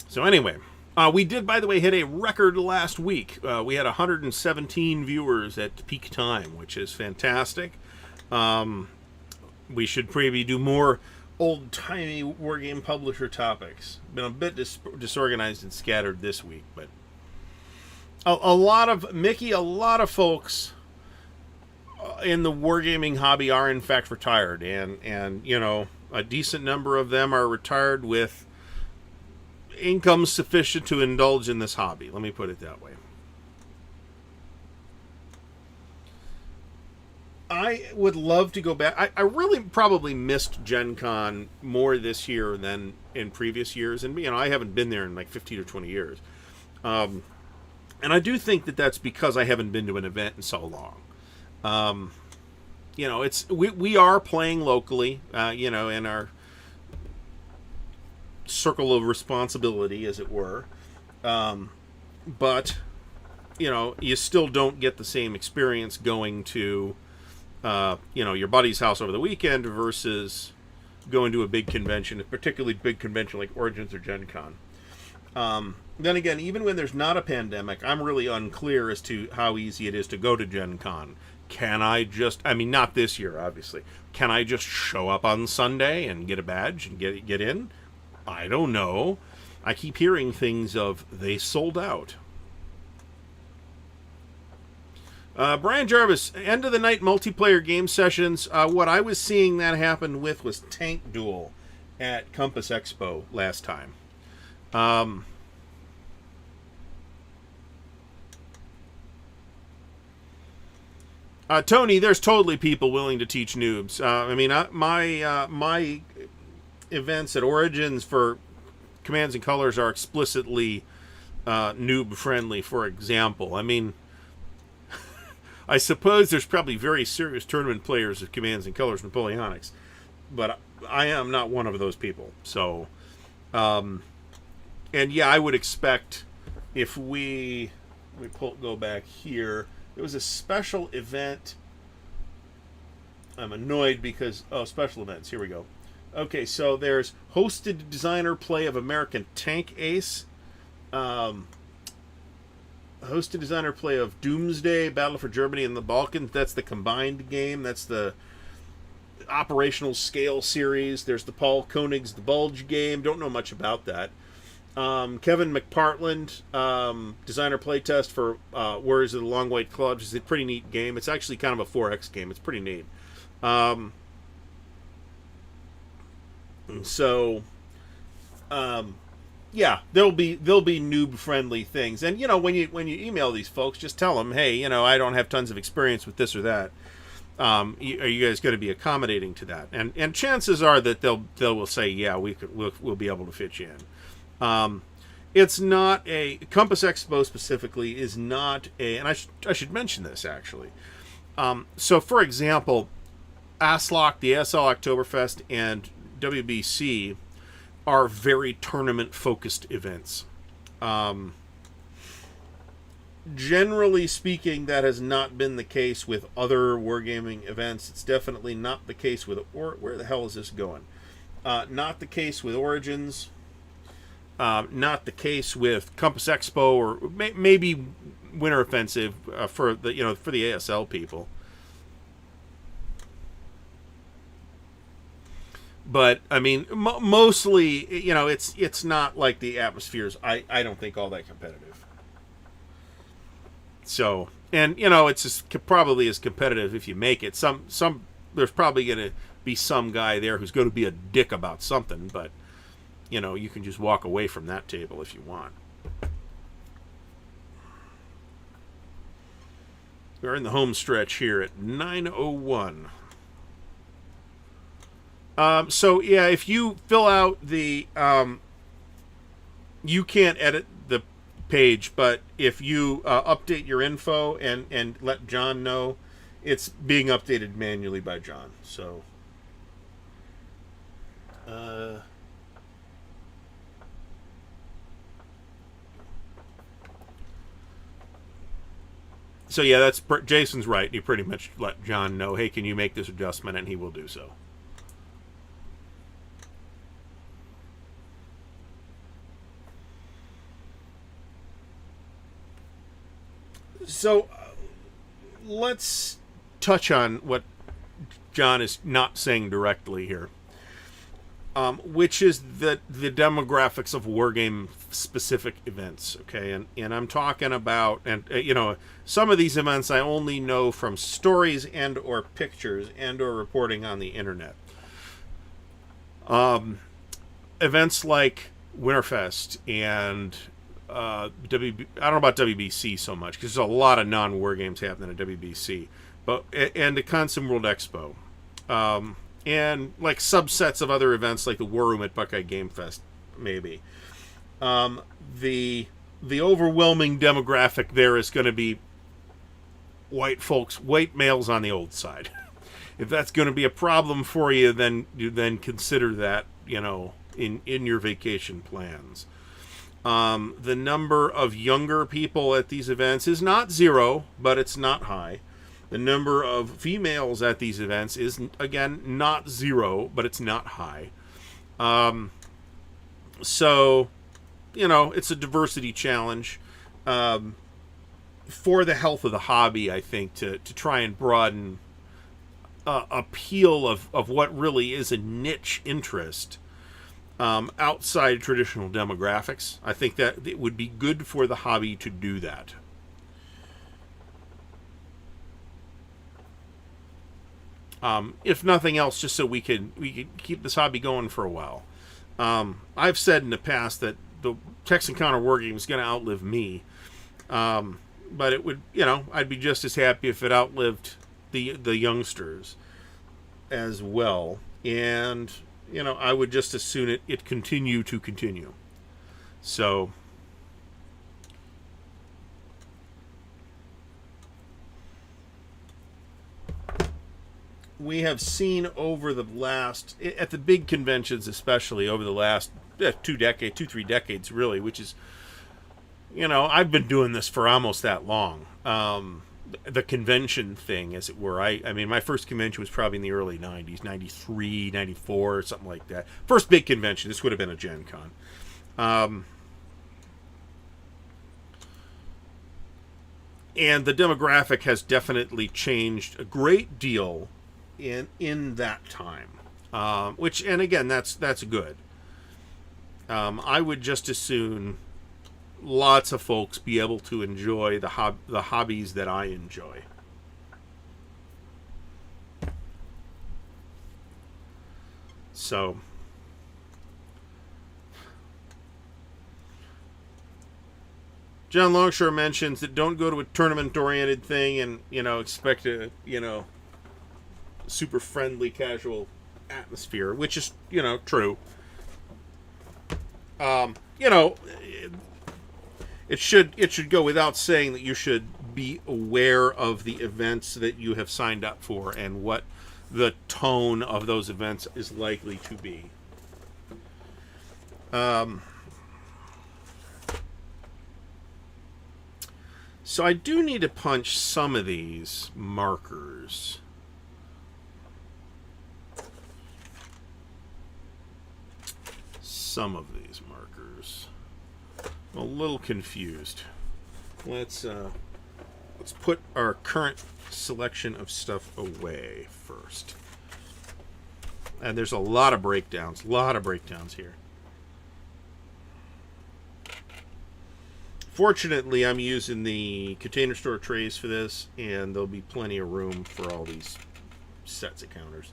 So anyway, we did, by the way, hit a record last week. We had 117 viewers at peak time, which is fantastic. We should maybe do more old-timey wargame publisher topics. Been a bit disorganized and scattered this week, but a lot of folks in the wargaming hobby are in fact retired, and a decent number of them are retired with income sufficient to indulge in this hobby. Let me put it that way. I would love to go back. I really probably missed Gen Con more this year than in previous years. And, I haven't been there in like 15 or 20 years. And I do think that that's because I haven't been to an event in so long. We are playing locally, in our circle of responsibility, as it were. But, you still don't get the same experience going to your buddy's house over the weekend versus going to a big convention, a particularly big convention like Origins or Gen Con. Then again, even when there's not a pandemic, I'm really unclear as to how easy it is to go to Gen Con. Can I just, not this year, obviously, can I just show up on Sunday and get a badge and get in? I don't know. I keep hearing things of they sold out. Brian Jarvis, end of the night multiplayer game sessions. What I was seeing that happen with was Tank Duel at Compass Expo last time. Tony, there's totally people willing to teach noobs. My events at Origins for Commands and Colors are explicitly noob friendly. For example, I suppose there's probably very serious tournament players of Commands and Colors Napoleonics, but I am not one of those people. So, and yeah, I would expect if go back here. It was a special event. I'm annoyed because special events. Here we go. Okay, so there's hosted designer play of American Tank Ace. Hosted designer play of Doomsday, Battle for Germany and the Balkans. That's the combined game. That's the operational scale series. There's the Paul Koenig's The Bulge game. Don't know much about that. Kevin McPartland, designer playtest for Warriors of the Long White Claw, which is a pretty neat game. It's actually kind of a 4X game. It's pretty neat. Yeah, there'll be noob friendly things, and when you email these folks, just tell them, hey, I don't have tons of experience with this or that. Are you guys going to be accommodating to that? And chances are that they'll say, yeah, we'll be able to fit you in. It's not a Compass Expo specifically is not a, and I should mention this actually. So for example, ASLOC, the ASL Oktoberfest, and WBC are very tournament-focused events. Generally speaking, that has not been the case with other wargaming events. It's definitely not the case with... where the hell is this going? Not the case with Origins. Not the case with Compass Expo, or maybe Winter Offensive for the ASL people. But mostly, it's not like the atmospheres. I don't think all that competitive. So, and it's probably as competitive if you make it. There's probably going to be some guy there who's going to be a dick about something, but you can just walk away from that table if you want. We're in the home stretch here at 9:01. So yeah, if you fill out the, you can't edit the page, but if you update your info and let John know, it's being updated manually by John. So So yeah, that's Jason's right. You pretty much let John know, hey, can you make this adjustment, and he will do so. So let's touch on what John is not saying directly here, which is the demographics of wargame specific events. Okay, and I'm talking about, and some of these events I only know from stories and or pictures and or reporting on the internet. Events like Winterfest and I don't know about WBC so much because there's a lot of non-war games happening at WBC, but and the Consim World Expo, and like subsets of other events like the War Room at Buckeye Game Fest, maybe. The overwhelming demographic there is going to be white folks, white males on the old side. If that's going to be a problem for you, then consider that in your vacation plans. The number of younger people at these events is not zero, but it's not high. The number of females at these events is, again, not zero, but it's not high. So, it's a diversity challenge for the health of the hobby, I think, to try and broaden appeal of what really is a niche interest. Outside traditional demographics. I think that it would be good for the hobby to do that. If nothing else, just so we could keep this hobby going for a while. I've said in the past that the Text Encounter Wargame is going to outlive me, but it would, I'd be just as happy if it outlived the youngsters as well, and I would just as soon it continue to continue. So, we have seen over the last, at the big conventions especially, over the last 3 decades really, which is, I've been doing this for almost that long. The convention thing, as it were. I mean, my first convention was probably in the early 90s, 93, 94, something like that. First big convention. This would have been a Gen Con. And the demographic has definitely changed a great deal in that time. Which, and again, that's good. I would just as soon lots of folks be able to enjoy the hobbies that I enjoy. So, John Longshore mentions that don't go to a tournament-oriented thing and, expect a, super friendly, casual atmosphere, which is, true. It should go without saying that you should be aware of the events that you have signed up for and what the tone of those events is likely to be. So I do need to punch some of these markers. Some of these markers. I'm a little confused. Let's put our current selection of stuff away first. And there's a lot of breakdowns here. Fortunately, I'm using the Container Store trays for this, and there'll be plenty of room for all these sets of counters.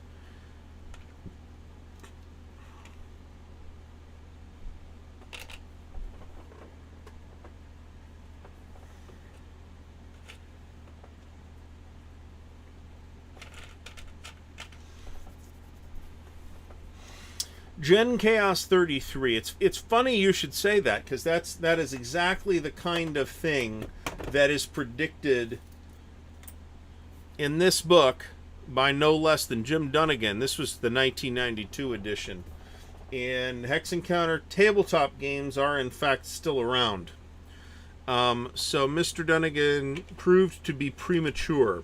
Gen Chaos 33. It's funny you should say that, because that is exactly the kind of thing that is predicted in this book by no less than Jim Dunnigan. This was the 1992 edition. And Hex Encounter tabletop games are in fact still around. So Mr. Dunnigan proved to be premature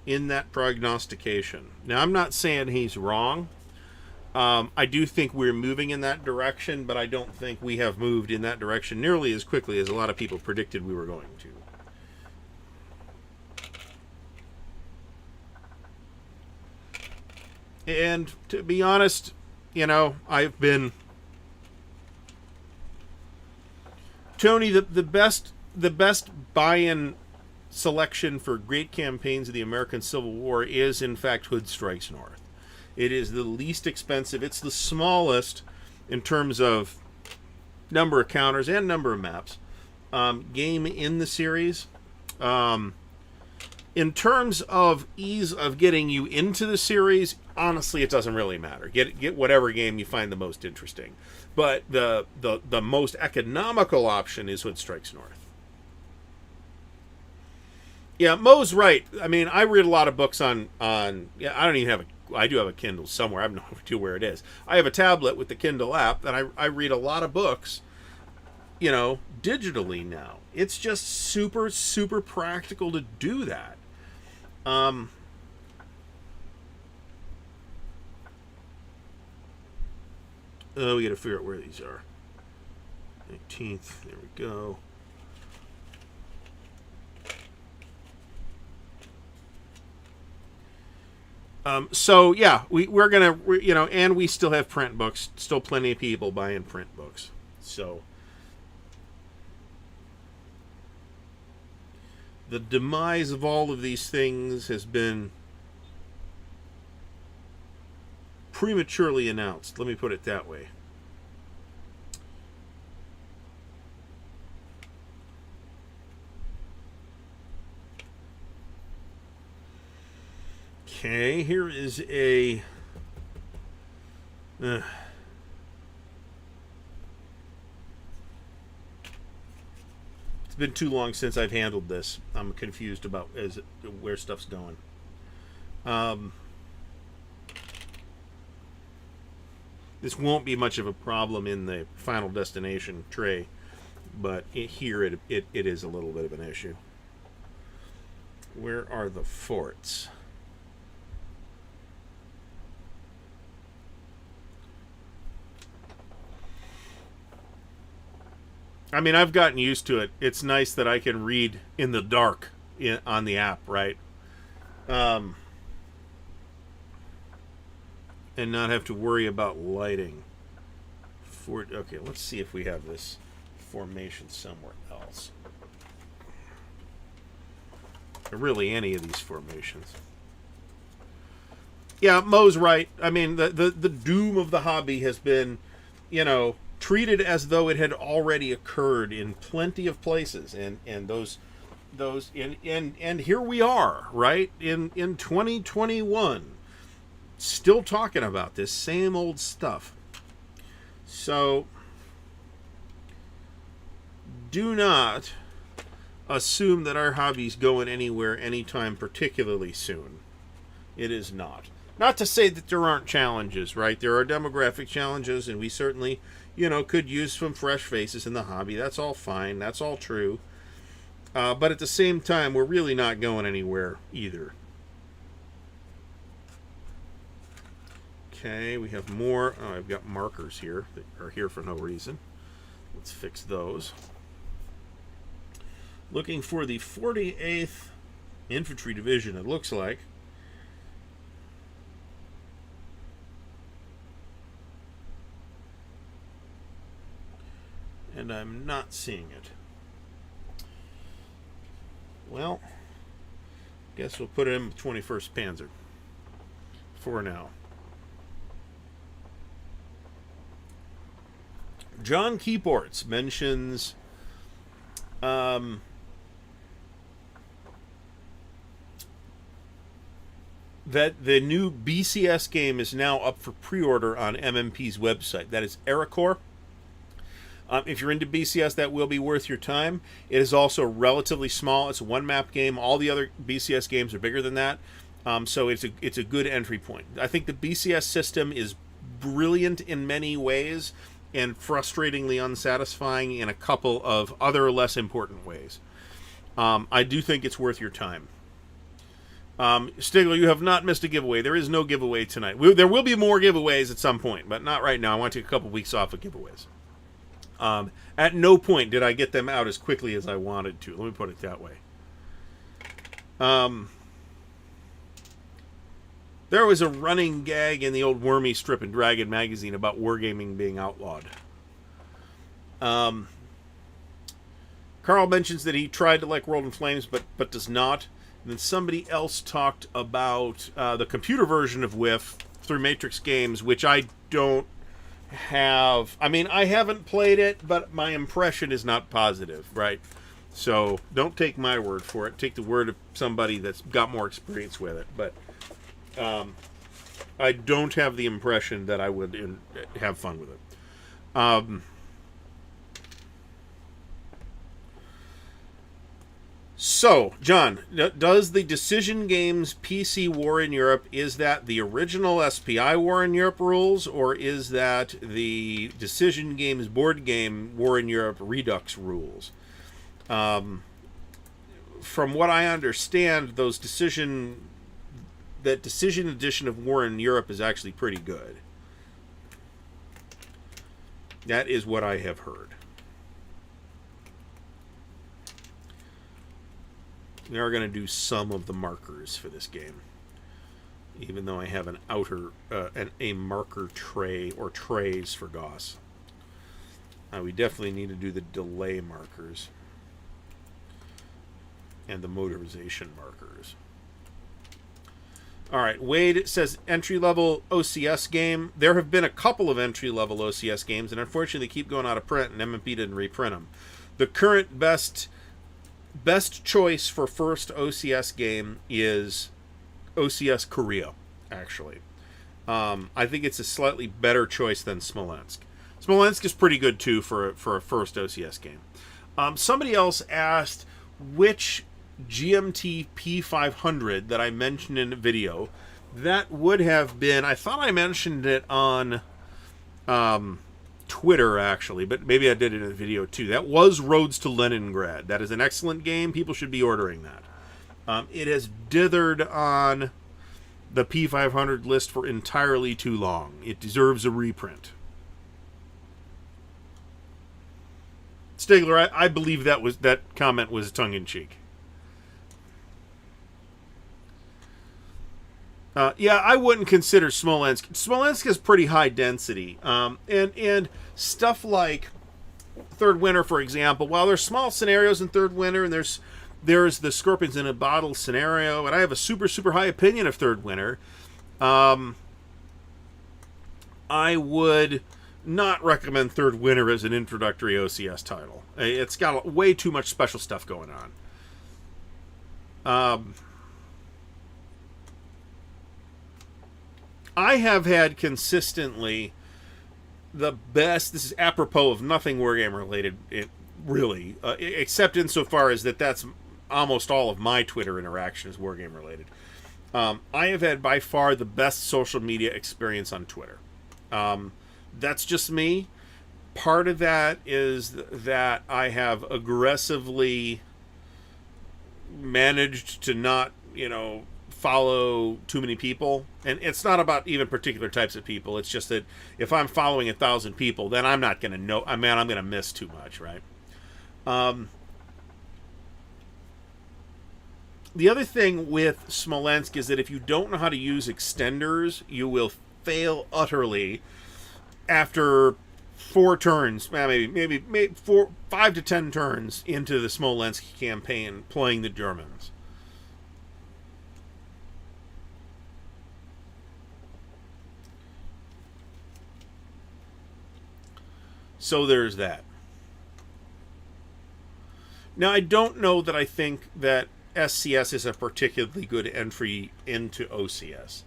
in that prognostication. Now, I'm not saying he's wrong. I do think we're moving in that direction, but I don't think we have moved in that direction nearly as quickly as a lot of people predicted we were going to. And to be honest, I've been... Tony, the best buy-in selection for great campaigns of the American Civil War is, in fact, Hood Strikes North. It is the least expensive. It's the smallest in terms of number of counters and number of maps game in the series. In terms of ease of getting you into the series, honestly, it doesn't really matter. Get whatever game you find the most interesting. But the most economical option is Hood Strikes North. Yeah, Mo's right. I mean, I read a lot of books on yeah, I do have a Kindle somewhere. I have no idea where it is. I have a tablet with the Kindle app, and I read a lot of books, digitally now. It's just super, super practical to do that. Oh, we got to figure out where these are. 19th. There we go. So yeah, we're gonna, and we still have print books. Still plenty of people buying print books. So the demise of all of these things has been prematurely announced. Let me put it that way. Okay, here is a... it's been too long since I've handled this. I'm confused about where stuff's going. This won't be much of a problem in the Final Destination tray, but here it is a little bit of an issue. Where are the forts? I mean, I've gotten used to it. It's nice that I can read in the dark on the app, right? And not have to worry about lighting. Okay, let's see if we have this formation somewhere else. Or really, any of these formations. Yeah, Mo's right. I mean, the doom of the hobby has been, treated as though it had already occurred in plenty of places, and here we are, right, in 2021, still talking about this same old stuff. So do not assume that our hobby's going anywhere anytime particularly soon. It is not. Not to say that there aren't challenges, right? There are demographic challenges, and we certainly, could use some fresh faces in the hobby. That's all fine. That's all true. But at the same time, we're really not going anywhere either. Okay, we have more. Oh, I've got markers here that are here for no reason. Let's fix those. Looking for the 48th Infantry Division, it looks like. And I'm not seeing it. Well, guess we'll put it in 21st Panzer for now. John Keyports mentions that the new BCS game is now up for pre-order on MMP's website. That is Ericore. If you're into BCS, that will be worth your time. It is also relatively small. It's a one-map game. All the other BCS games are bigger than that, so it's a good entry point. I think the BCS system is brilliant in many ways, and frustratingly unsatisfying in a couple of other less important ways. I do think it's worth your time. Stigler, you have not missed a giveaway. There is no giveaway tonight. There will be more giveaways at some point, but not right now. I want to take a couple weeks off of giveaways. At no point did I get them out as quickly as I wanted to. Let me put it that way. There was a running gag in the old Wormy Strip and Dragon magazine about wargaming being outlawed. Carl mentions that he tried to like World in Flames, but does not. And then somebody else talked about the computer version of WIF through Matrix Games, which I don't have. I mean, I haven't played it, but my impression is not positive, right? So don't take my word for it. Take the word of somebody that's got more experience with it. But I don't have the impression that I would have fun with it. So, John, does the Decision Games PC War in Europe, is that the original SPI War in Europe rules, or is that the Decision Games board game War in Europe Redux rules? From what I understand, that Decision edition of War in Europe is actually pretty good. That is what I have heard. We are going to do some of the markers for this game, even though I have an outer a marker tray or trays for Goss. We definitely need to do the delay markers and the motorization markers. All right, Wade says entry-level OCS game. There have been a couple of entry-level OCS games, and unfortunately they keep going out of print, and MMP didn't reprint them. The current best choice for first OCS game is OCS Korea, actually. I think it's a slightly better choice than Smolensk. Smolensk is pretty good, too, for a first OCS game. Somebody else asked which GMT P500 that I mentioned in the video. That would have been, I thought I mentioned it on Twitter, actually, but maybe I did it in a video too. That was Roads to Leningrad. That is an excellent game. People should be ordering that. It has dithered on the P500 list for entirely too long. It deserves a reprint. Stigler, I believe that comment was tongue-in-cheek. Yeah, I wouldn't consider Smolensk. Smolensk has pretty high density. And stuff like Third Winter, for example, while there's small scenarios in Third Winter, and there's the Scorpions in a Bottle scenario, and I have a super, super high opinion of Third Winter, I would not recommend Third Winter as an introductory OCS title. It's got way too much special stuff going on. I have had consistently the best, this is apropos of nothing Wargame related, really, except insofar as that's almost all of my Twitter interactions Wargame related. I have had by far the best social media experience on Twitter. That's just me. Part of that is that I have aggressively managed to not, follow too many people, and it's not about even particular types of people. It's just that if I'm following 1,000 people, then I'm not going to know. I'm going to miss too much, right? The other thing with Smolensk is that if you don't know how to use extenders, you will fail utterly after 4 turns, maybe 5 to 10 turns into the Smolensk campaign, playing the Germans. So there's that. Now, I don't know that I think that SCS is a particularly good entry into OCS.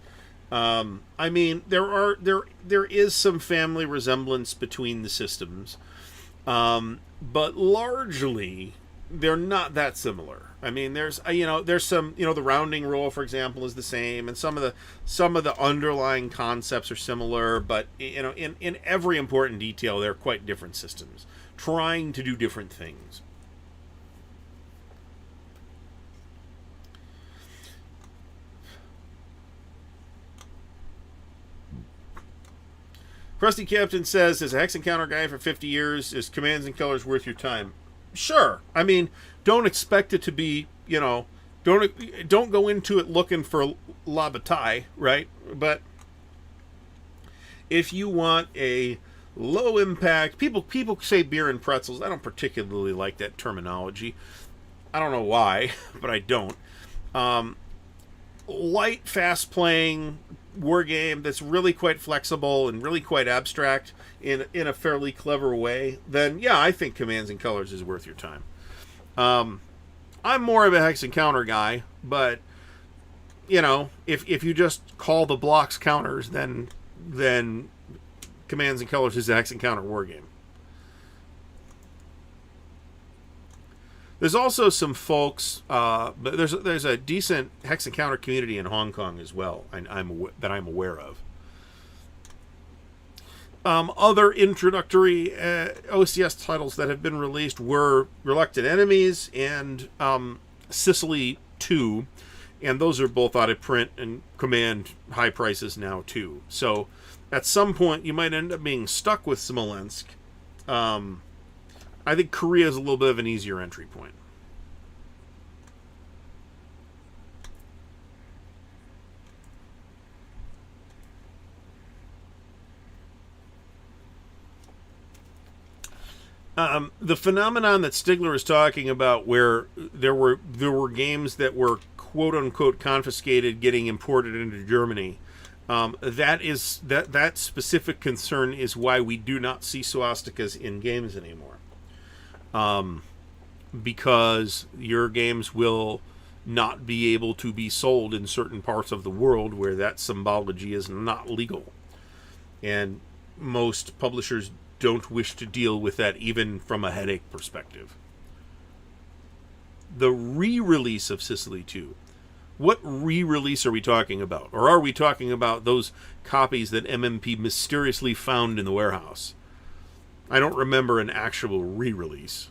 I mean, there is some family resemblance between the systems, but largely they're not that similar. I mean, there's some, the rounding rule, for example, is the same, and some of the underlying concepts are similar, but in every important detail, they're quite different systems, trying to do different things. Krusty Captain says, as a Hex Encounter guy for 50 years, is Commands and Colors worth your time? Sure. I mean, don't expect it to be, don't go into it looking for La Bataille, right? But if you want a low impact, people say beer and pretzels. I don't particularly like that terminology. I don't know why, but I don't. Light, fast playing war game that's really quite flexible and really quite abstract in a fairly clever way, then yeah, I think Commands and Colors is worth your time. I'm more of a Hex Encounter guy, but if you just call the blocks counters, then Commands and Colors is a Hex Encounter war game. There's also some folks, but there's a decent Hex Encounter community in Hong Kong as well, that I'm aware of. Other introductory OCS titles that have been released were Reluctant Enemies and Sicily 2, and those are both out of print and command high prices now too. So at some point you might end up being stuck with Smolensk. I think Korea is a little bit of an easier entry point. The phenomenon that Stigler is talking about, where there were games that were quote unquote confiscated, getting imported into Germany, that specific concern is why we do not see swastikas in games anymore. Because your games will not be able to be sold in certain parts of the world where that symbology is not legal, and most publishers don't wish to deal with that, even from a headache perspective. The re-release of Sicily 2. What re-release are we talking about? Or are we talking about those copies that MMP mysteriously found in the warehouse? I don't remember an actual re-release.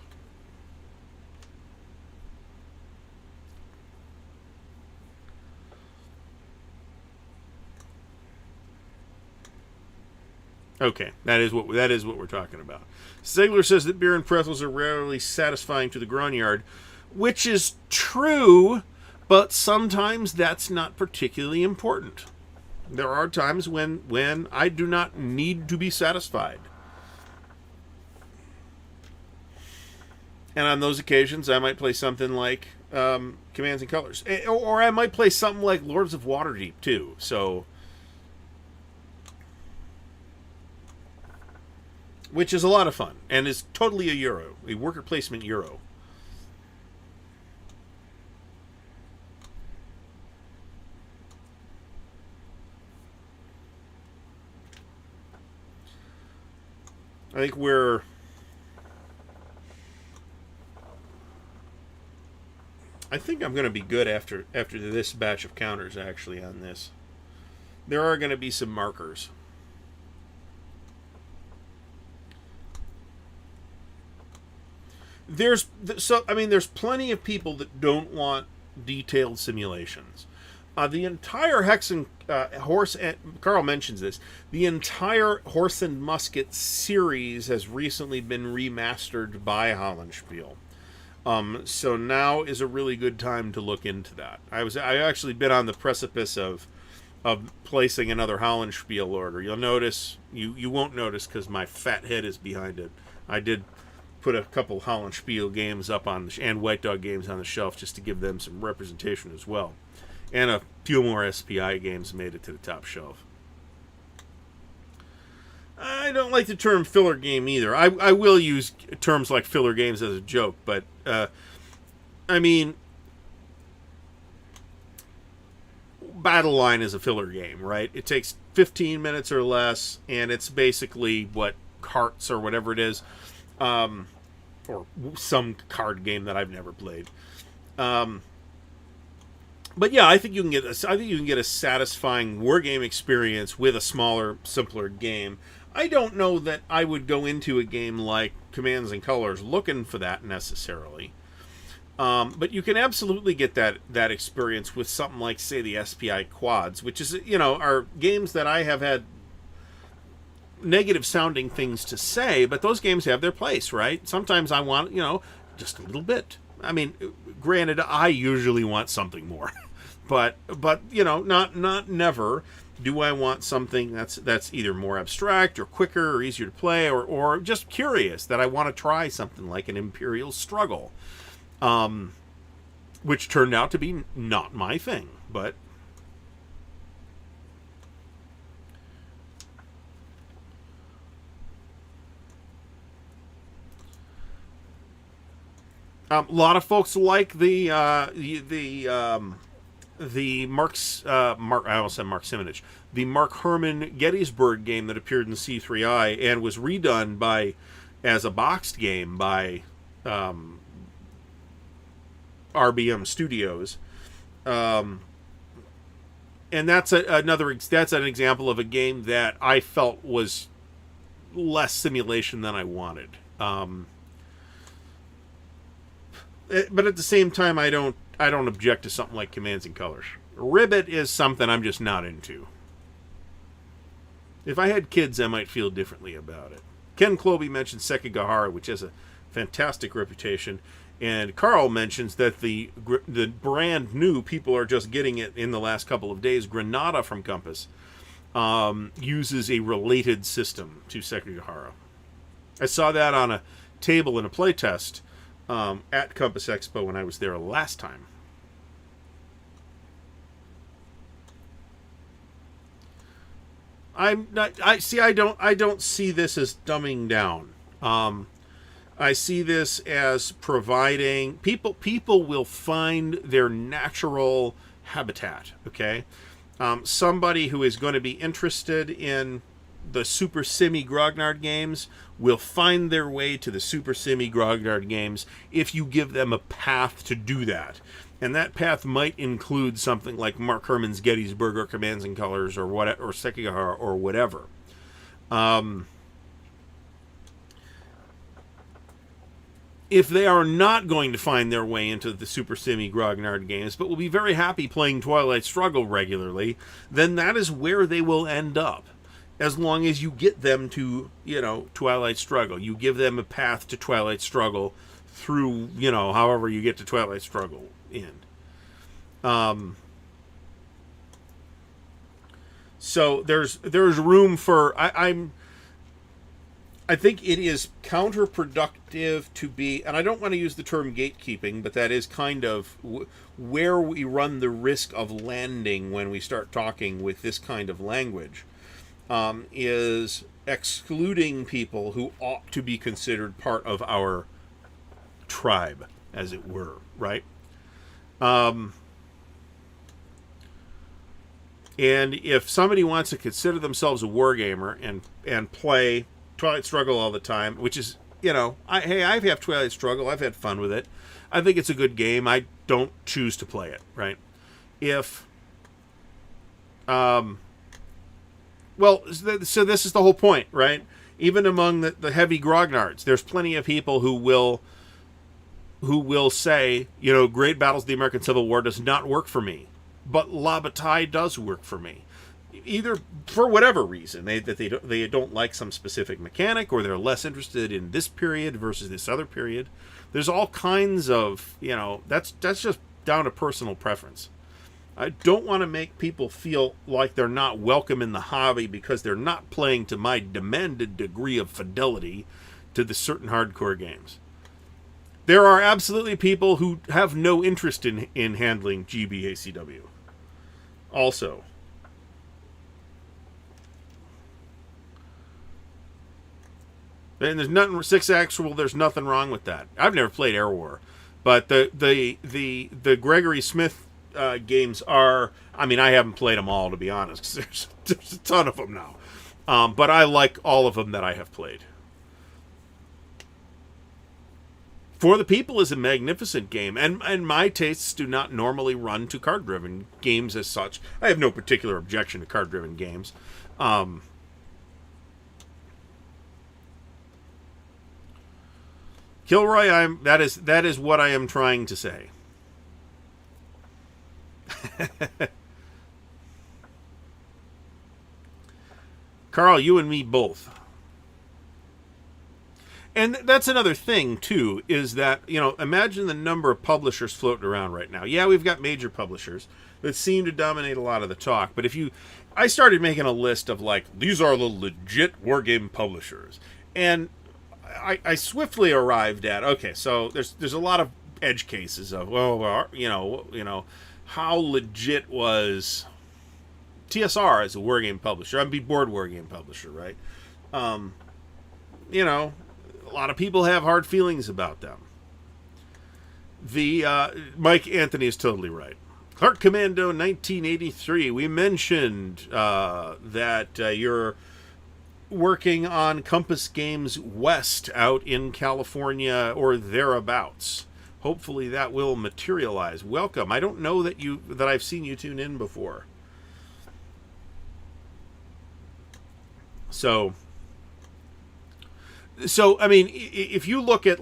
Okay, that is what we're talking about. Ziegler says that beer and pretzels are rarely satisfying to the grognard, which is true, but sometimes that's not particularly important. There are times when I do not need to be satisfied. And on those occasions, I might play something like Commands and Colors. Or I might play something like Lords of Waterdeep, too. So, which is a lot of fun, and is totally a worker placement Euro. I think I'm going to be good after this batch of counters, actually, on this. There are going to be some markers. There's plenty of people that don't want detailed simulations. The entire Hex and Horse, and Carl mentions this, the entire Horse and Musket series has recently been remastered by Hollandspiel. So now is a really good time to look into that. I actually been on the precipice of placing another Hollandspiel order. You'll notice, you won't notice because my fat head is behind it. I did put a couple Hollandspiel games up and White Dog games on the shelf just to give them some representation as well. And a few more SPI games made it to the top shelf. I don't like the term filler game either. I will use terms like filler games as a joke, but I mean, Battle Line is a filler game, right? It takes 15 minutes or less, and it's basically what Hearts or whatever it is. or some card game that I've never played. But yeah, I think you can get a satisfying wargame experience with a smaller, simpler game. I don't know that I would go into a game like Commands and Colors looking for that necessarily. But you can absolutely get that experience with something like, say, the SPI Quads, which is, are games that I have had negative sounding things to say, but those games have their place, right? Sometimes I want, just a little bit. I mean, granted, I usually want something more, but not never do I want something that's either more abstract or quicker or easier to play or just curious, that I want to try something like an Imperial Struggle, which turned out to be not my thing, but a lot of folks like the Mark's Mark. I almost said Mark Simonich. The Mark Herman Gettysburg game that appeared in C3I and was redone as a boxed game by RBM Studios. And that's an example of a game that I felt was less simulation than I wanted. But at the same time, I don't object to something like Commands and Colors. Ribbit is something I'm just not into. If I had kids, I might feel differently about it. Ken Cloby mentioned Sekigahara, which has a fantastic reputation, and Carl mentions that the brand new, people are just getting it in the last couple of days, Granada from Compass, uses a related system to Sekigahara. I saw that on a table in a playtest at Compass Expo when I was there last time. I don't see this as dumbing down. I see this as providing people will find their natural habitat. Okay, somebody who is going to be interested in the Super Simi Grognard games will find their way to the Super Simi Grognard games if you give them a path to do that. And that path might include something like Mark Herman's Gettysburg or Commands and Colors or Sekigahara or whatever. If they are not going to find their way into the Super Simi Grognard games, but will be very happy playing Twilight Struggle regularly, then that is where they will end up. As long as you get them to, Twilight Struggle. You give them a path to Twilight Struggle through, however you get to Twilight Struggle in. So there's room for... I think it is counterproductive to be... And I don't want to use the term gatekeeping, but that is kind of where we run the risk of landing when we start talking with this kind of language. Is excluding people who ought to be considered part of our tribe, as it were, right? And if somebody wants to consider themselves a wargamer and play Twilight Struggle all the time, which is, I have Twilight Struggle, I've had fun with it. I think it's a good game. I don't choose to play it, right? Well, so this is the whole point, right? Even among the heavy grognards, there's plenty of people who will say, Great Battles of the American Civil War does not work for me, but La Bataille does work for me. Either for whatever reason, they don't like some specific mechanic, or they're less interested in this period versus this other period. There's all kinds of, that's just down to personal preference. I don't want to make people feel like they're not welcome in the hobby because they're not playing to my demanded degree of fidelity to the certain hardcore games. There are absolutely people who have no interest in handling GBACW. Also. And there's nothing 6 actual. There's nothing wrong with that. I've never played Air War, but the Gregory Smith games are. I mean, I haven't played them all, to be honest, 'cause there's a ton of them now. But I like all of them that I have played. For the People is a magnificent game, and my tastes do not normally run to card-driven games as such. I have no particular objection to card-driven games. Kilroy, that is what I am trying to say. Carl, you and me both. And that's another thing, too, is that, imagine the number of publishers floating around right now. Yeah, we've got major publishers that seem to dominate a lot of the talk. But I started making a list of, these are the legit wargame publishers. And I swiftly arrived at, okay, so there's a lot of edge cases of, how legit was TSR as a wargame publisher. I'd be board wargame publisher, right? A lot of people have hard feelings about them. Mike Anthony is totally right. Clark Commando 1983. We mentioned that you're working on Compass Games West out in California or thereabouts. Hopefully that will materialize. Welcome. I don't know that I've seen you tune in before. So I mean, if you look at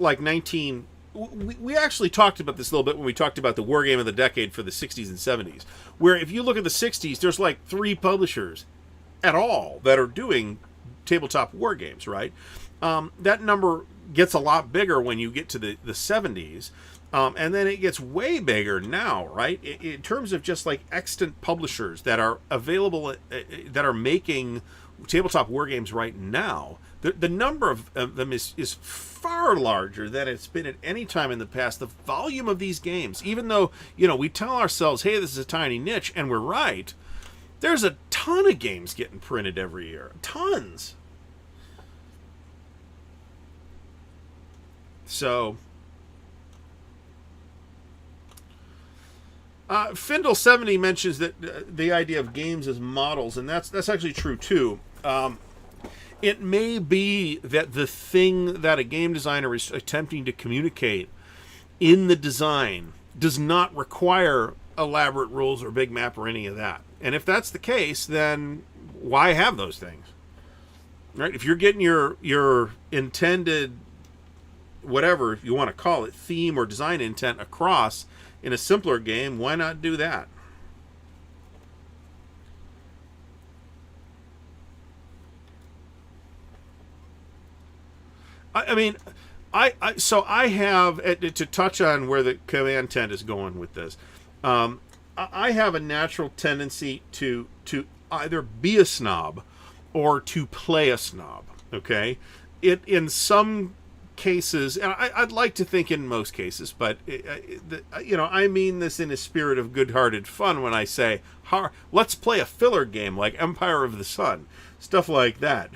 we actually talked about this a little bit when we talked about the war game of the decade for the 60s and 70s, where if you look at the 60s, there's 3 publishers at all that are doing tabletop war games, right? That number gets a lot bigger when you get to the 70s, and then it gets way bigger now, right? In terms of just extant publishers that are available, that are making tabletop war games right now. The number of them is far larger than it's been at any time in the past. The volume of these games, even though, we tell ourselves, hey, this is a tiny niche, and we're right, there's a ton of games getting printed every year. Tons. So, Findle70 mentions that the idea of games as models, and that's actually true, too. It may be that the thing that a game designer is attempting to communicate in the design does not require elaborate rules or big map or any of that. And if that's the case, then why have those things? Right? If you're getting your intended, whatever you want to call it, theme or design intent across in a simpler game, why not do that? I mean, I have, to touch on where the command tent is going with this, I have a natural tendency to either be a snob or to play a snob, okay? In some cases, and I'd like to think in most cases, but, I mean this in a spirit of good-hearted fun when I say, let's play a filler game like Empire of the Sun, stuff like that.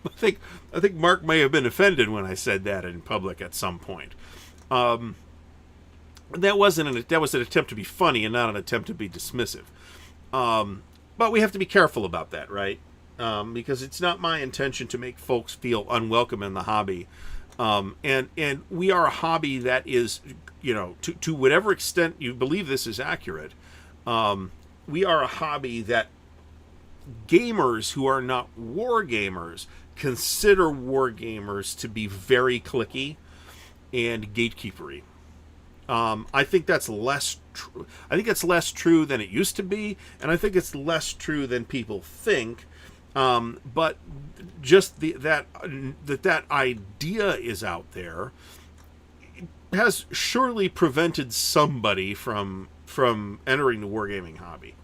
I think Mark may have been offended when I said that in public at some point. That was an attempt to be funny and not an attempt to be dismissive. But we have to be careful about that, right? Because it's not my intention to make folks feel unwelcome in the hobby. And we are a hobby that is, to whatever extent you believe this is accurate, we are a hobby that gamers who are not war gamers consider war gamers to be very cliquey and gatekeepery. I think that's less true. I think it's less true than it used to be, and I think it's less true than people think. But just that idea is out there has surely prevented somebody from entering the wargaming hobby.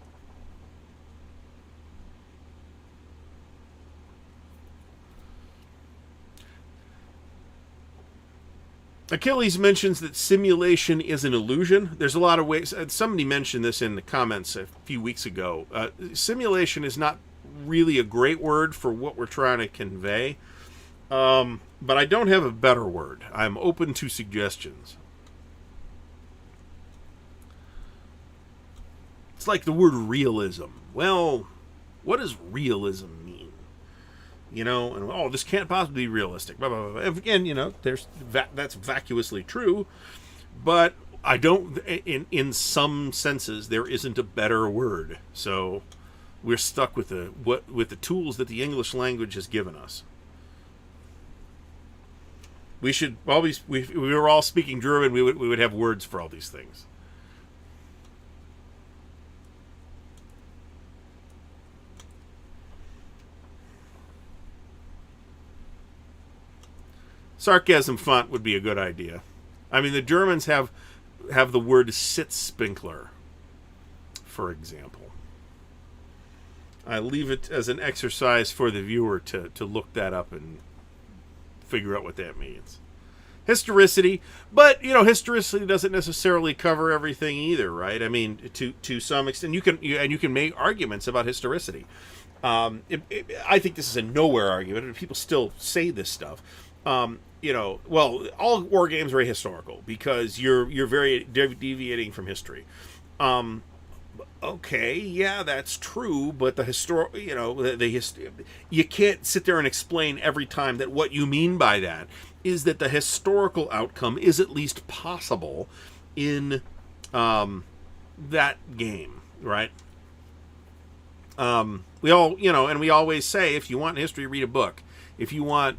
Achilles mentions that simulation is an illusion. There's a lot of ways. Somebody mentioned this in the comments a few weeks ago. Simulation is not really a great word for what we're trying to convey. But I don't have a better word. I'm open to suggestions. It's like the word realism. Well, what does realism mean? you know, and oh, this can't possibly be realistic. Blah, blah, blah. Again, you know, that's vacuously true, but I don't. In some senses, there isn't a better word. So we're stuck with the tools that the English language has given us. We should always, we were all speaking German, we would have words for all these things. Sarcasm font would be a good idea. I mean, the Germans have the word Sitzspinkler, for example. I leave it as an exercise for the viewer to look that up and figure out what that means. Historicity, but you know, historicity doesn't necessarily cover everything either, right? I mean, to some extent, you can make arguments about historicity. I think this is a nowhere argument, and people still say this stuff. You know, well, all war games are ahistorical because you're very deviating from history. Okay, yeah, that's true, but the you know, you can't sit there and explain every time that what you mean by that is that the historical outcome is at least possible in that game, right? We all, you know, and we always say, if you want history, read a book. If you want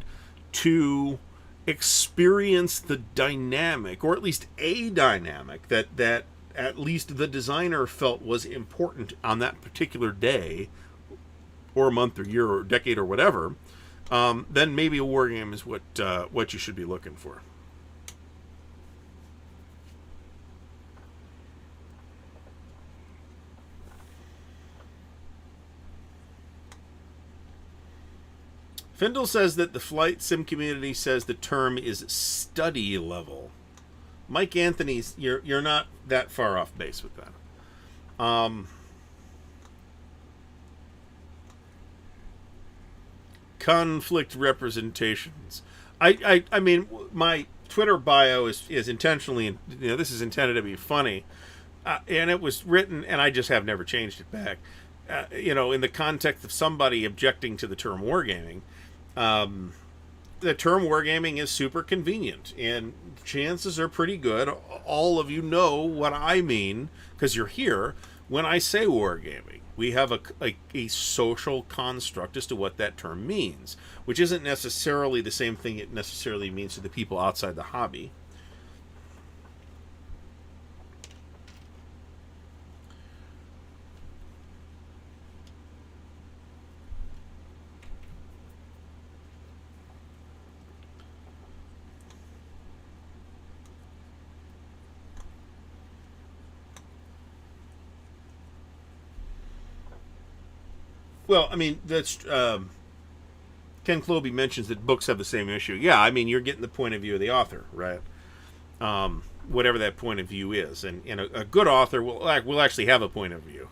to experience the dynamic, or at least a dynamic that at least the designer felt was important on that particular day, or month, or year, or decade, or whatever, then maybe a war game is what you should be looking for. Findle says that the flight sim community says the term is study level. Mike Anthony's, you're not that far off base with that. Conflict representations. I mean, my Twitter bio is intentionally, you know, this is intended to be funny, and it was written, and I just have never changed it back. You know, in the context of somebody objecting to the term wargaming. The term wargaming is super convenient, and chances are pretty good all of you know what I mean, because you're here when I say wargaming. We have a social construct as to what that term means, which isn't necessarily the same thing it necessarily means to the people outside the hobby. Well, I mean, that's Ken Cloby mentions that books have the same issue. Yeah, I mean, you're getting the point of view of the author, right? Whatever that point of view is, and a good author will actually have a point of view.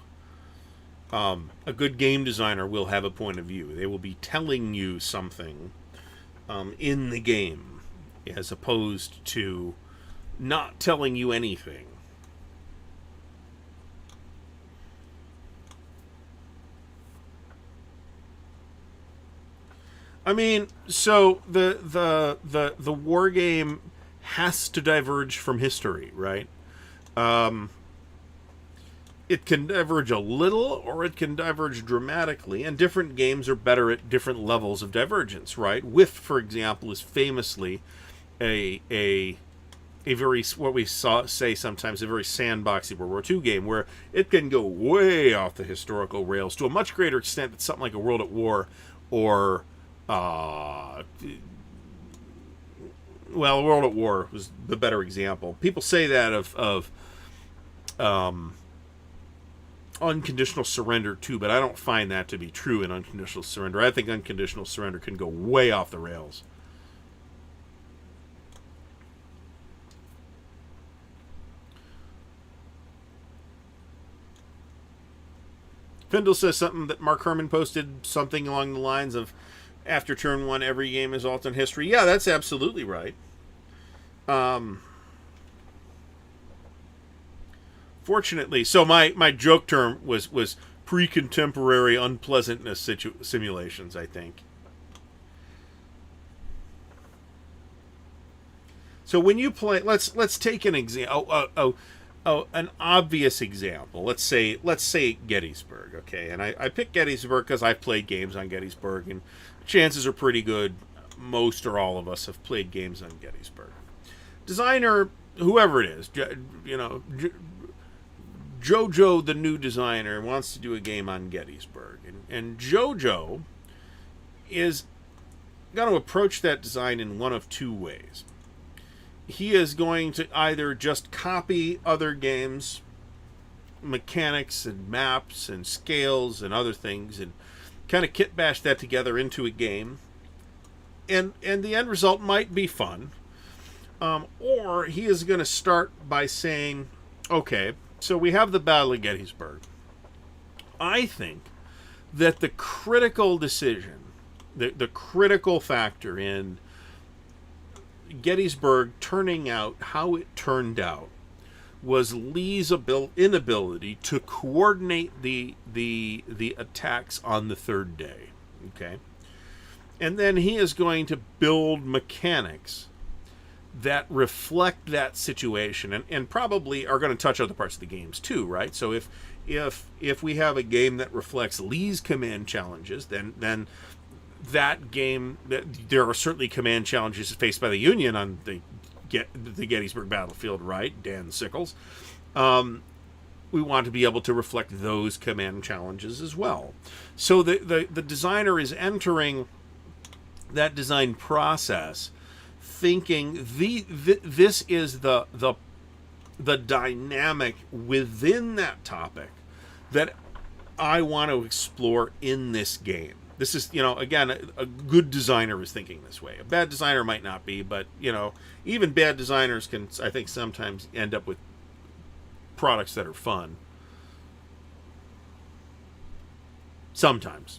A good game designer will have a point of view. They will be telling you something in the game, as opposed to not telling you anything. I mean, so the war game has to diverge from history, right? It can diverge a little, or it can diverge dramatically, and different games are better at different levels of divergence, right? Whiff, for example, is famously a very, what we say sometimes, a very sandboxy World War II game, where it can go way off the historical rails to a much greater extent than something like a World at War, or well, World at War was the better example. People say that of Unconditional Surrender too, but I don't find that to be true in Unconditional Surrender. I think Unconditional Surrender can go way off the rails. Findle says something that Mark Herman posted, something along the lines of, after turn one, every game is alternate history. Yeah, that's absolutely right. Fortunately, so my joke term was pre-contemporary unpleasantness simulations, I think. So when you play, let's take an example. An obvious example. Let's say Gettysburg. Okay, and I picked Gettysburg because I've played games on Gettysburg, and chances are pretty good most or all of us have played games on Gettysburg. Designer, whoever it is, Jojo, the new designer, wants to do a game on Gettysburg, and Jojo is going to approach that design in one of two ways. He is going to either just copy other games, mechanics and maps and scales and other things, and kind of kit bash that together into a game, and the end result might be fun. Or he is going to start by saying, okay, so we have the Battle of Gettysburg. I think that the critical decision, the critical factor in Gettysburg turning out how it turned out was Lee's inability to coordinate the attacks on the third day. Okay, and then he is going to build mechanics that reflect that situation, and probably are going to touch other parts of the games too, right? So if we have a game that reflects Lee's command challenges, then that game, there are certainly command challenges faced by the Union on the Gettysburg battlefield, right? Dan Sickles. We want to be able to reflect those command challenges as well. So the designer is entering that design process thinking this is the dynamic within that topic that I want to explore in this game. This is, again, a good designer is thinking this way. A bad designer might not be, but, even bad designers can, I think, sometimes end up with products that are fun. Sometimes.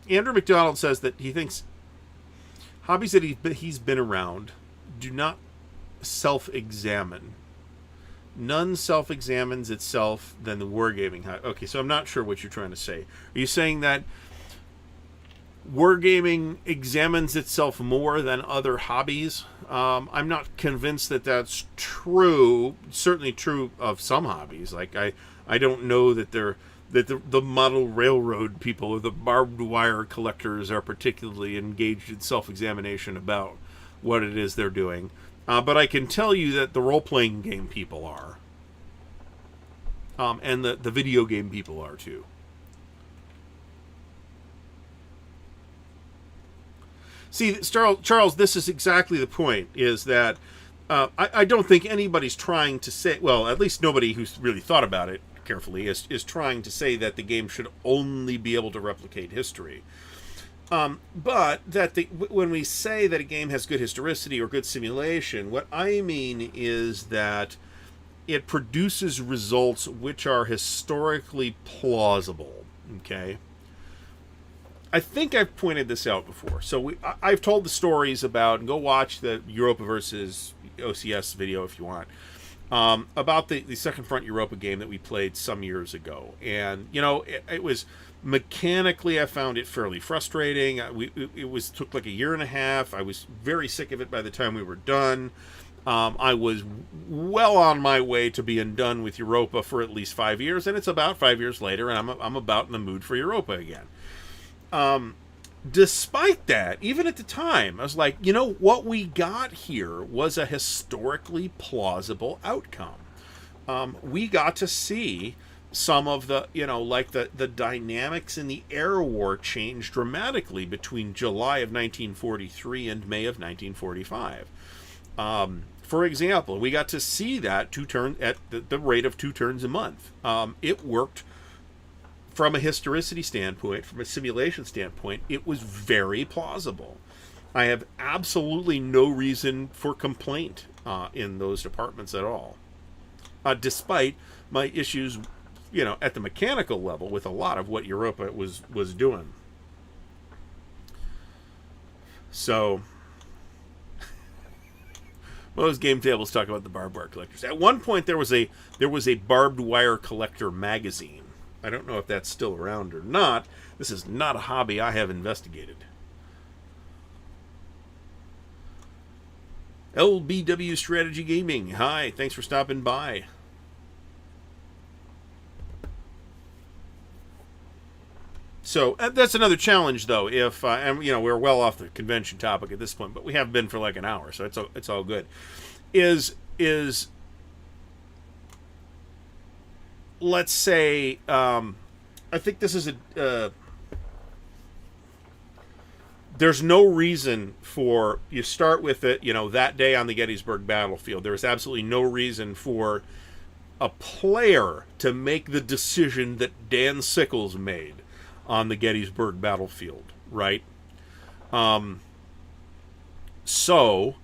Andrew McDonald says that he thinks hobbies that he's been around do not self-examine. None self-examines itself than the wargaming. Okay, so I'm not sure what you're trying to say. Are you saying that wargaming examines itself more than other hobbies? I'm not convinced that that's true. Certainly true of some hobbies. Like I don't know that the model railroad people or the barbed wire collectors are particularly engaged in self-examination about what it is they're doing. But I can tell you that the role-playing game people are. And the video game people are too. See, Charles, this is exactly the point, is that I don't think anybody's trying to say, well, at least nobody who's really thought about it carefully is trying to say that the game should only be able to replicate history. But that when we say that a game has good historicity or good simulation, what I mean is that it produces results which are historically plausible. Okay? I think I've pointed this out before. So I've told the stories about, and go watch the Europa versus OCS video if you want, about the Second Front Europa game that we played some years ago. And, it was mechanically, I found it fairly frustrating. It took like a year and a half. I was very sick of it by the time we were done. I was well on my way to being done with Europa for at least 5 years, and it's about 5 years later, and I'm about in the mood for Europa again. Despite that, even at the time, I was like, what we got here was a historically plausible outcome. We got to see some of the, the dynamics in the air war changed dramatically between July of 1943 and May of 1945. For example, we got to see that at the rate of 2 turns a month. It worked from a historicity standpoint, from a simulation standpoint. It was very plausible. I have absolutely no reason for complaint in those departments at all, despite my issues, at the mechanical level with a lot of what Europa was doing. So, Those game tables talk about the barbed wire collectors. At one point, there was a barbed wire collector magazine. I don't know if that's still around or not. This is not a hobby I have investigated. LBW Strategy Gaming. Hi, thanks for stopping by. So that's another challenge, though. If and we're well off the convention topic at this point, but we have been for like an hour, so it's all good. Is let's say I think this is there's no reason for you start with it. That day on the Gettysburg battlefield, there was absolutely no reason for a player to make the decision that Dan Sickles made on the Gettysburg battlefield, right? So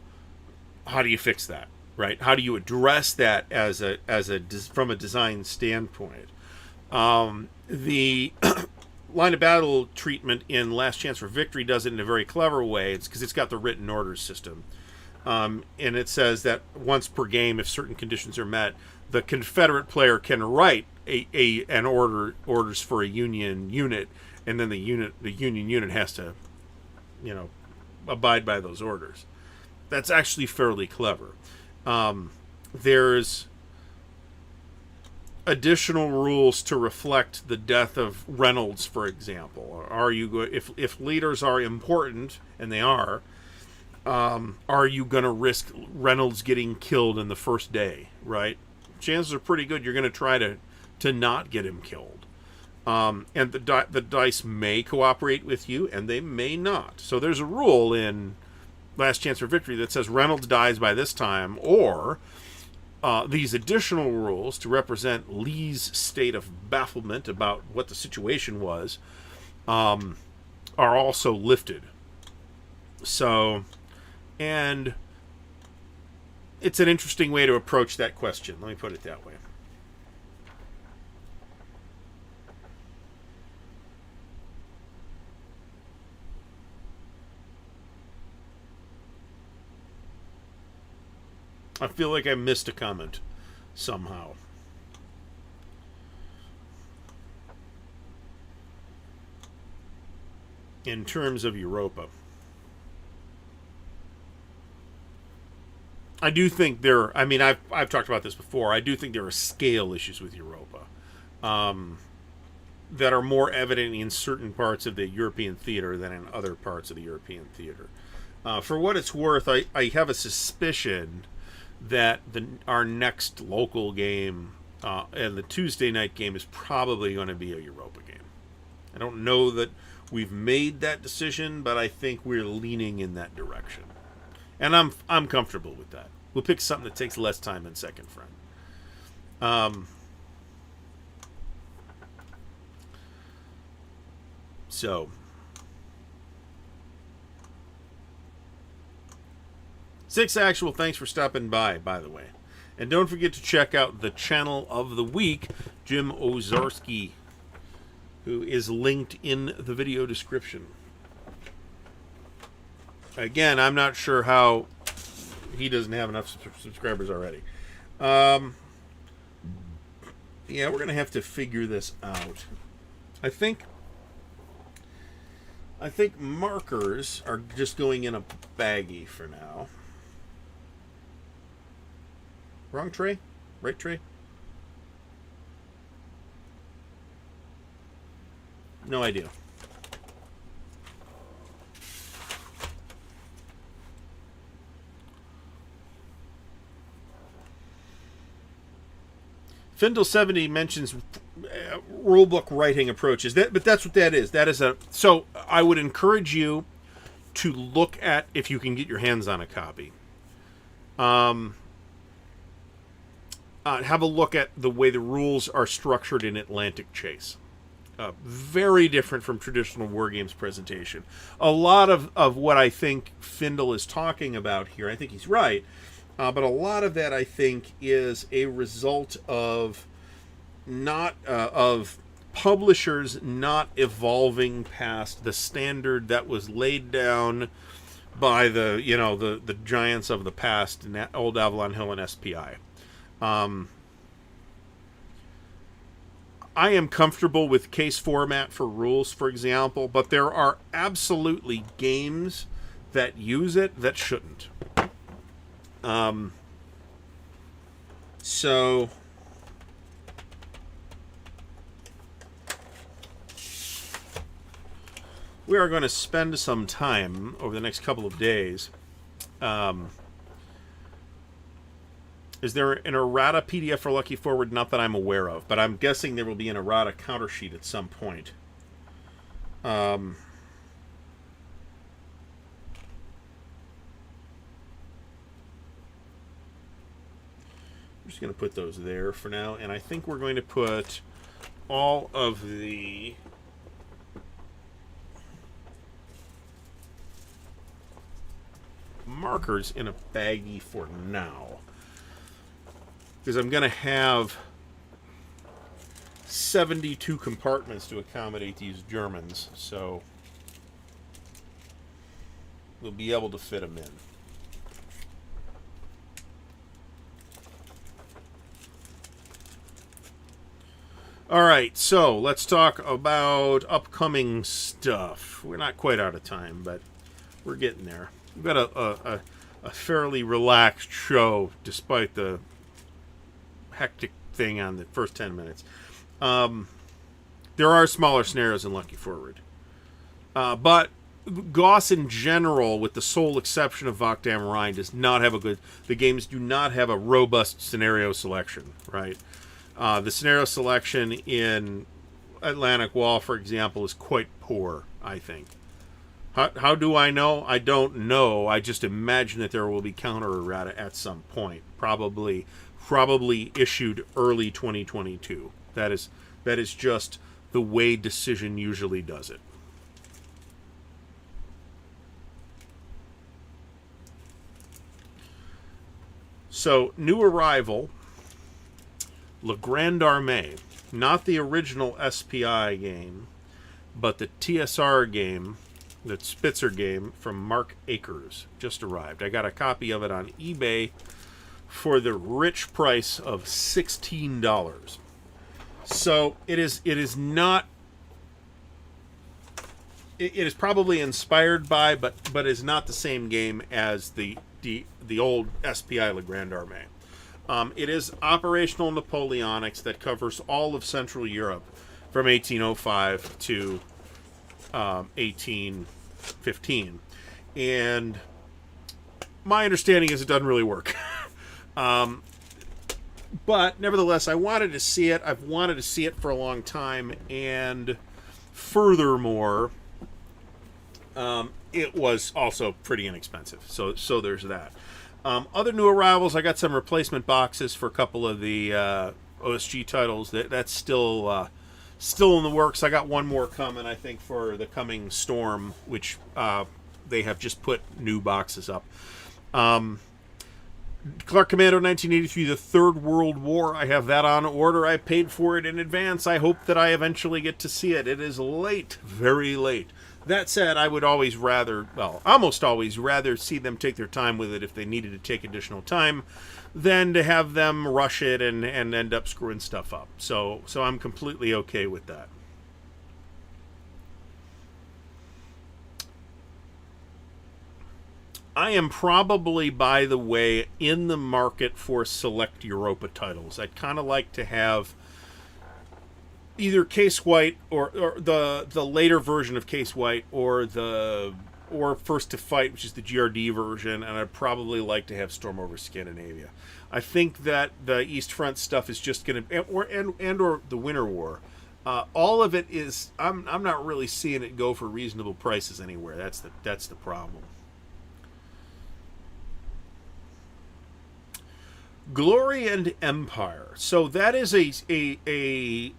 how do you fix that, right? How do you address that from a design standpoint? The line of battle treatment in Last Chance for Victory does it in a very clever way. It's because it's got the written orders system, and it says that once per game, if certain conditions are met, the Confederate player can write an orders for a Union unit, and then the Union unit has to, abide by those orders. That's actually fairly clever. There's additional rules to reflect the death of Reynolds, for example. If leaders are important, and they are you going to risk Reynolds getting killed in the first day, right? Chances are pretty good you're going to try to not get him killed. And the dice may cooperate with you, and they may not. So there's a rule in Last Chance for Victory that says Reynolds dies by this time, or these additional rules to represent Lee's state of bafflement about what the situation was are also lifted. So, and it's an interesting way to approach that question. Let me put it that way. I feel like I missed a comment somehow. In terms of Europa, I do think I've talked about this before. I do think there are scale issues with Europa that are more evident in certain parts of the European theater than in other parts of the European theater. For what it's worth, I have a suspicion that our next local game and the Tuesday night game is probably going to be a Europa game. I don't know that we've made that decision, but I think we're leaning in that direction, and I'm comfortable with that. We'll pick something that takes less time than Second Front. So. Six Actual, thanks for stopping by the way. And don't forget to check out the channel of the week, Jim Ozarski, who is linked in the video description. Again, I'm not sure how he doesn't have enough subscribers already. Yeah, we're going to have to figure this out. I think markers are just going in a baggie for now. Wrong tray? Right tray? No idea. Findle70 mentions rulebook writing approaches. But that's what that is. That is so I would encourage you to look at, if you can get your hands on a copy. Have a look at the way the rules are structured in Atlantic Chase. Very different from traditional Wargames presentation. A lot of what I think Findle is talking about here, I think he's right, but a lot of that I think is a result of of publishers not evolving past the standard that was laid down by the giants of the past in Old Avalon Hill and SPI. I am comfortable with case format for rules, for example, but there are absolutely games that use it that shouldn't. So we are going to spend some time over the next couple of days. Is there an errata PDF for Lucky Forward? Not that I'm aware of, but I'm guessing there will be an errata counter sheet at some point. I'm just going to put those there for now, and I think we're going to put all of the markers in a baggie for now, because I'm going to have 72 compartments to accommodate these Germans, so we'll be able to fit them in. All right, so let's talk about upcoming stuff. We're not quite out of time, but we're getting there. We've got a fairly relaxed show, despite the hectic thing on the first 10 minutes. There are smaller scenarios in Lucky Forward. But Gauss in general, with the sole exception of Wacht am Rhein, does not have the games do not have a robust scenario selection, right? The scenario selection in Atlantic Wall, for example, is quite poor, I think. How do I know? I don't know. I just imagine that there will be counter errata at some point, probably issued early 2022. That is just the way Decision usually does it. So, new arrival, Le Grand Armée, not the original SPI game, but the TSR game, the Spitzer game from Mark Akers, just arrived. I got a copy of it on eBay for the rich price of $16. So it is not. It is probably inspired by, but is not the same game as the old SPI Le Grand Armée. It is operational Napoleonics that covers all of Central Europe from 1805 to 1815, and my understanding is it doesn't really work. But nevertheless, I wanted to see it. I've wanted to see it for a long time, and furthermore, it was also pretty inexpensive. So there's that. Other new arrivals, I got some replacement boxes for a couple of the OSG titles. That's still in the works. I got one more coming, I think, for the coming Storm, which they have just put new boxes up. Clark Commando 1983, the Third World War. I have that on order. I paid for it in advance. I hope that I eventually get to see it. It is late, very late. That said, I would almost always rather see them take their time with it if they needed to take additional time than to have them rush it and end up screwing stuff up. So I'm completely okay with that. I am probably, by the way, in the market for select Europa titles. I'd kind of like to have either Case White or the later version of Case White or First to Fight, which is the GRD version, and I'd probably like to have Storm over Scandinavia. I think that the East Front stuff is just going to, or the Winter War. All of it is. I'm not really seeing it go for reasonable prices anywhere. That's the problem. Glory and Empire. So that is a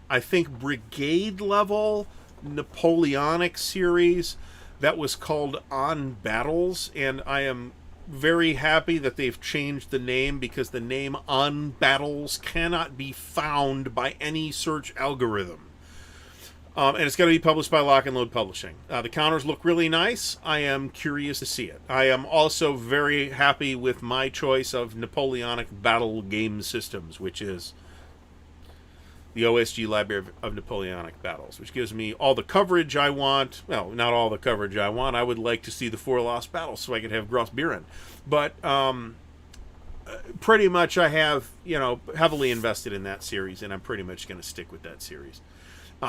I think brigade level Napoleonic series that was called On Battles, and I am very happy that they've changed the name, because the name On Battles cannot be found by any search algorithm. And it's going to be published by Lock and Load Publishing. The counters look really nice. I am curious to see it. I am also very happy with my choice of Napoleonic Battle Game Systems, which is the OSG Library of Napoleonic Battles, which gives me all the coverage I want. Well, not all the coverage I want. I would like to see the 4 lost battles so I could have Gross Biren. But pretty much I have, heavily invested in that series, and I'm pretty much going to stick with that series.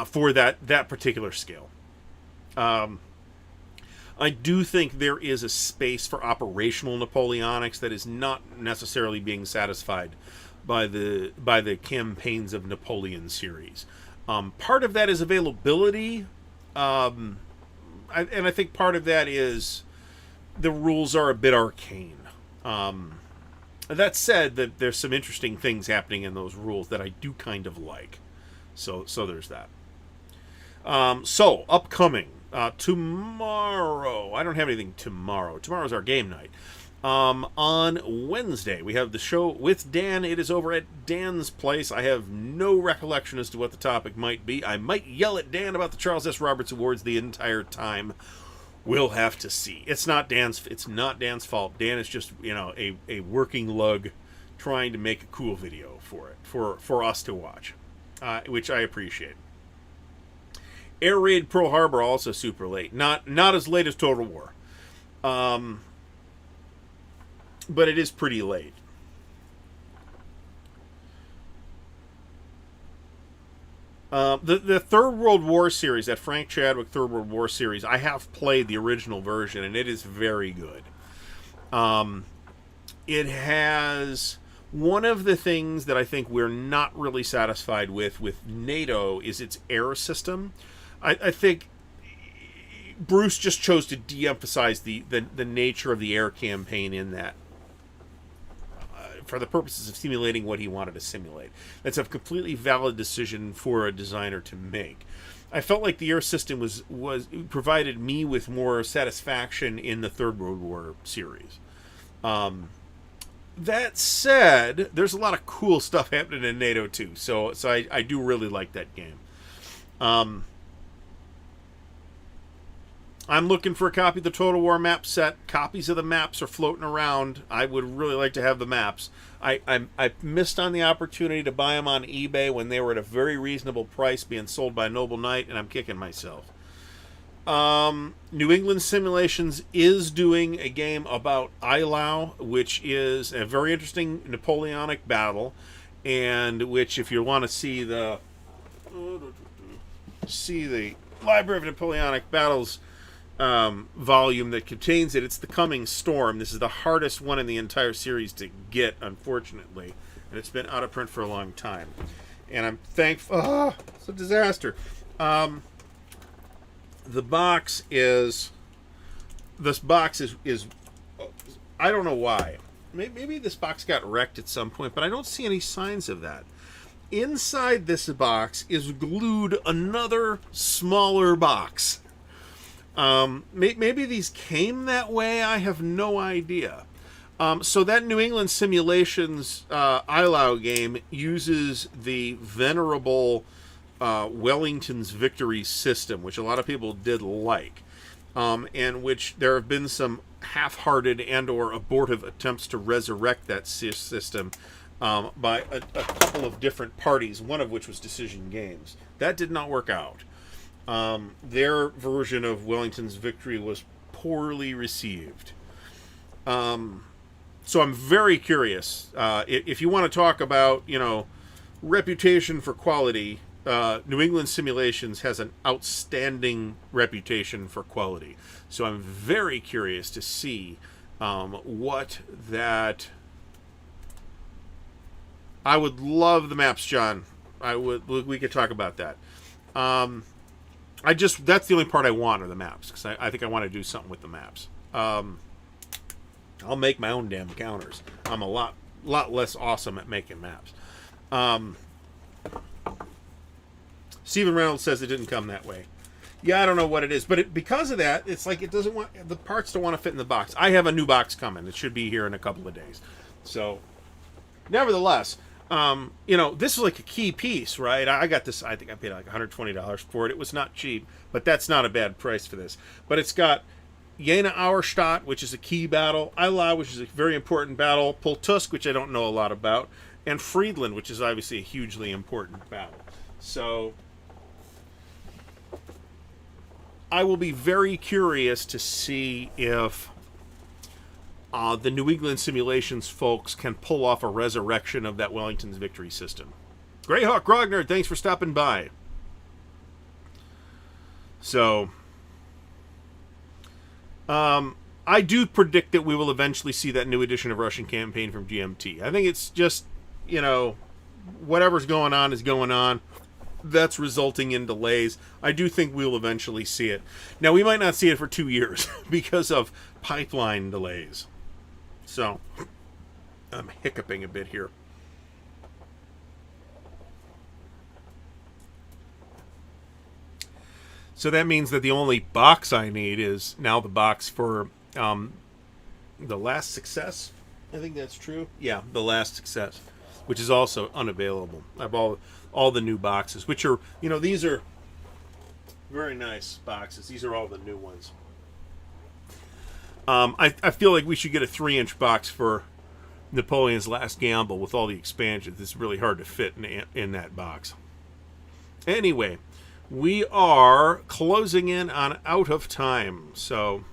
For that particular scale. I do think there is a space for operational Napoleonics that is not necessarily being satisfied by the campaigns of Napoleon series. Part of that is availability, and I think part of that is the rules are a bit arcane. That said, that there's some interesting things happening in those rules that I do kind of like. So there's that. So, upcoming. Tomorrow. I don't have anything tomorrow. Tomorrow's our game night. On Wednesday, we have the show with Dan. It is over at Dan's place. I have no recollection as to what the topic might be. I might yell at Dan about the Charles S. Roberts Awards the entire time. We'll have to see. It's not Dan's fault. Dan is just, a working lug trying to make a cool video for it, for us to watch, which I appreciate. Air Raid Pearl Harbor also super late. Not as late as Total War. But it is pretty late. The Third World War series, that Frank Chadwick Third World War series, I have played the original version, and it is very good. It has... One of the things that I think we're not really satisfied with NATO is its air system. I think Bruce just chose to de-emphasize the nature of the air campaign in that for the purposes of simulating what he wanted to simulate. That's a completely valid decision for a designer to make. I felt like the air system was provided me with more satisfaction in the Third World War series. That said, there's a lot of cool stuff happening in NATO too, so I do really like that game. I'm looking for a copy of the Total War map set. Copies of the maps are floating around. I would really like to have the maps. I missed on the opportunity to buy them on eBay when they were at a very reasonable price being sold by Noble Knight, and I'm kicking myself. New England Simulations is doing a game about Eylau, which is a very interesting Napoleonic battle, and which, if you want to see the Library of Napoleonic Battles volume that contains it, it's the Coming Storm. This is the hardest one in the entire series to get, unfortunately, and it's been out of print for a long time. And I'm thankful. It's a disaster. This box is I don't know why. Maybe this box got wrecked at some point, but I don't see any signs of that. Inside this box is glued another smaller box. Maybe these came that way. I have no idea. So that New England Simulations Eylau game uses the venerable Wellington's Victory system, which a lot of people did like, and which there have been some half-hearted and or abortive attempts to resurrect that system by a couple of different parties, one of which was Decision Games. That did not work out. Their version of Wellington's Victory was poorly received. So I'm very curious. If you want to talk about, reputation for quality, New England Simulations has an outstanding reputation for quality. So I'm very curious to see what that... I would love the maps, John. We could talk about that. That's the only part I want are the maps, because I think I want to do something with the maps. I'll make my own damn counters. I'm a lot less awesome at making maps. Stephen Reynolds says it didn't come that way. Yeah, I don't know what it is, but because of that, it's like the parts don't want to fit in the box. I have a new box coming. It should be here in a couple of days. So, nevertheless, This is like a key piece, right? I got this. I think I paid like $120 for it. It was not cheap, but that's not a bad price for this. But it's got Jena Auerstadt, which is a key battle, Eylau, which is a very important battle, Pultusk, which I don't know a lot about, and Friedland, which is obviously a hugely important battle. So I will be very curious to see if the New England Simulations folks can pull off a resurrection of that Wellington's Victory system. Greyhawk Grogner, thanks for stopping by. So, I do predict that we will eventually see that new edition of Russian Campaign from GMT. I think it's just, whatever's going on is going on. That's resulting in delays. I do think we'll eventually see it. Now, we might not see it for 2 years because of pipeline delays. So, I'm hiccuping a bit here. So that means that the only box I need is now the box for the Last Success. I think that's true. Yeah, the Last Success, which is also unavailable. I have all the new boxes, which are, these are very nice boxes. These are all the new ones. I feel like we should get a 3-inch box for Napoleon's Last Gamble with all the expansions. It's really hard to fit in that box. Anyway, we are closing in on out of time. So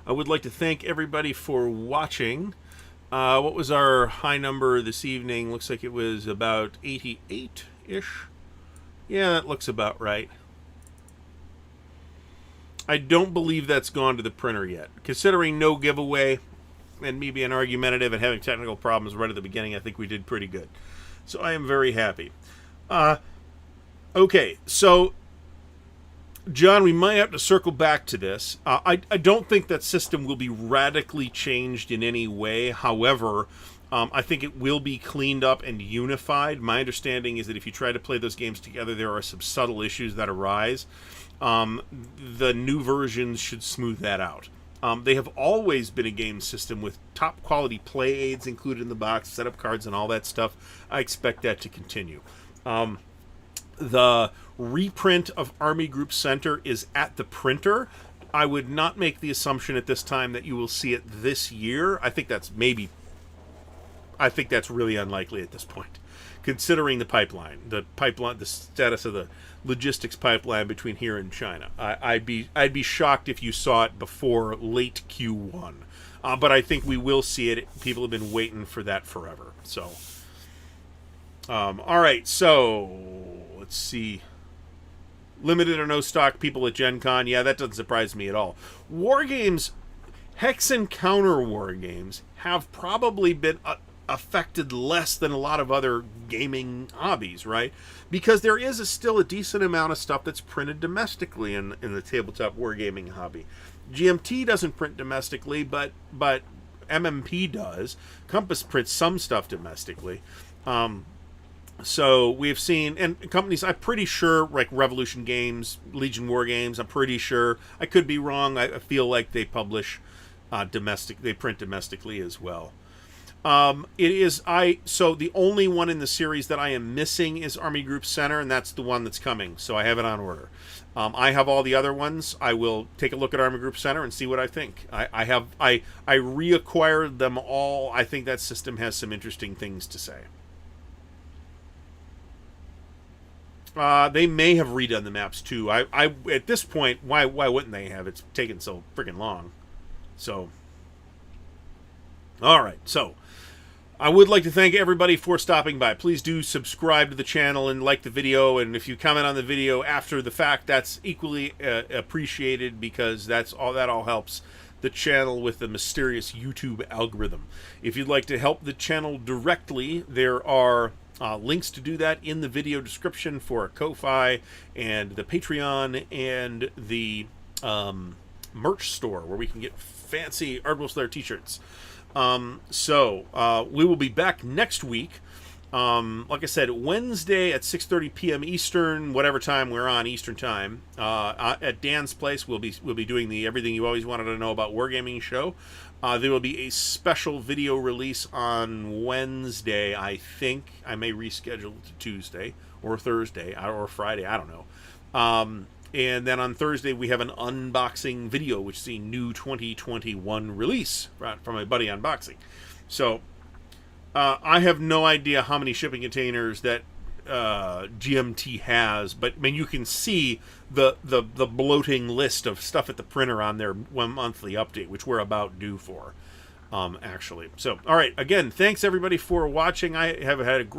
I would like to thank everybody for watching. What was our high number this evening? Looks like it was about 88-ish. Yeah, that looks about right. I don't believe that's gone to the printer yet. Considering no giveaway and me being argumentative and having technical problems right at the beginning, I think we did pretty good. So I am very happy. Okay, so, John, we might have to circle back to this. I don't think that system will be radically changed in any way. However, I think it will be cleaned up and unified. My understanding is that if you try to play those games together, there are some subtle issues that arise. The new versions should smooth that out. They have always been a game system with top quality play aids included in the box, setup cards and all that stuff. I expect that to continue. The reprint of Army Group Center is at the printer. I would not make the assumption at this time that you will see it this year. I think that's really unlikely at this point, considering the status of the logistics pipeline between here and China. I'd be shocked if you saw it before late Q1. But I think we will see it. People have been waiting for that forever. So, all right. So let's see. Limited or no stock people at Gen Con. Yeah, that doesn't surprise me at all. War games, Hex and Counter War games, have probably been affected less than a lot of other gaming hobbies, right? Because there is still a decent amount of stuff that's printed domestically in the tabletop wargaming hobby. GMT doesn't print domestically, but MMP does. Compass prints some stuff domestically. So we've seen, and companies, I'm pretty sure, like Revolution Games, Legion War Games, I'm pretty sure, I could be wrong, I feel like they publish they print domestically as well. So the only one in the series that I am missing is Army Group Center, and that's the one that's coming, so I have it on order. I have all the other ones. I will take a look at Army Group Center and see what I think. I reacquired them all. I think that system has some interesting things to say. They may have redone the maps too. At this point, why wouldn't they have? It's taken so freaking long. So, all right. So, I would like to thank everybody for stopping by. Please do subscribe to the channel and like the video. And if you comment on the video after the fact, that's equally appreciated, because that all helps the channel with the mysterious YouTube algorithm. If you'd like to help the channel directly, there are links to do that in the video description for Ko-Fi and the Patreon and the merch store, where we can get fancy Ardwulf Lair t-shirts. We will be back next week Like I said, Wednesday at 6:30 p.m. Eastern, whatever time we're on Eastern time, at Dan's place, we'll be doing the Everything You Always Wanted to Know About Wargaming show. There will be a special video release on Wednesday. I think I may reschedule to Tuesday or Thursday or Friday. I don't know. And then on Thursday we have an unboxing video, which is a new 2021 release from my buddy Unboxing. So. I have no idea how many shipping containers that GMT has, but I mean you can see the bloating list of stuff at the printer on their one monthly update, which we're about due for, actually. So, all right, again, thanks everybody for watching. I have had a great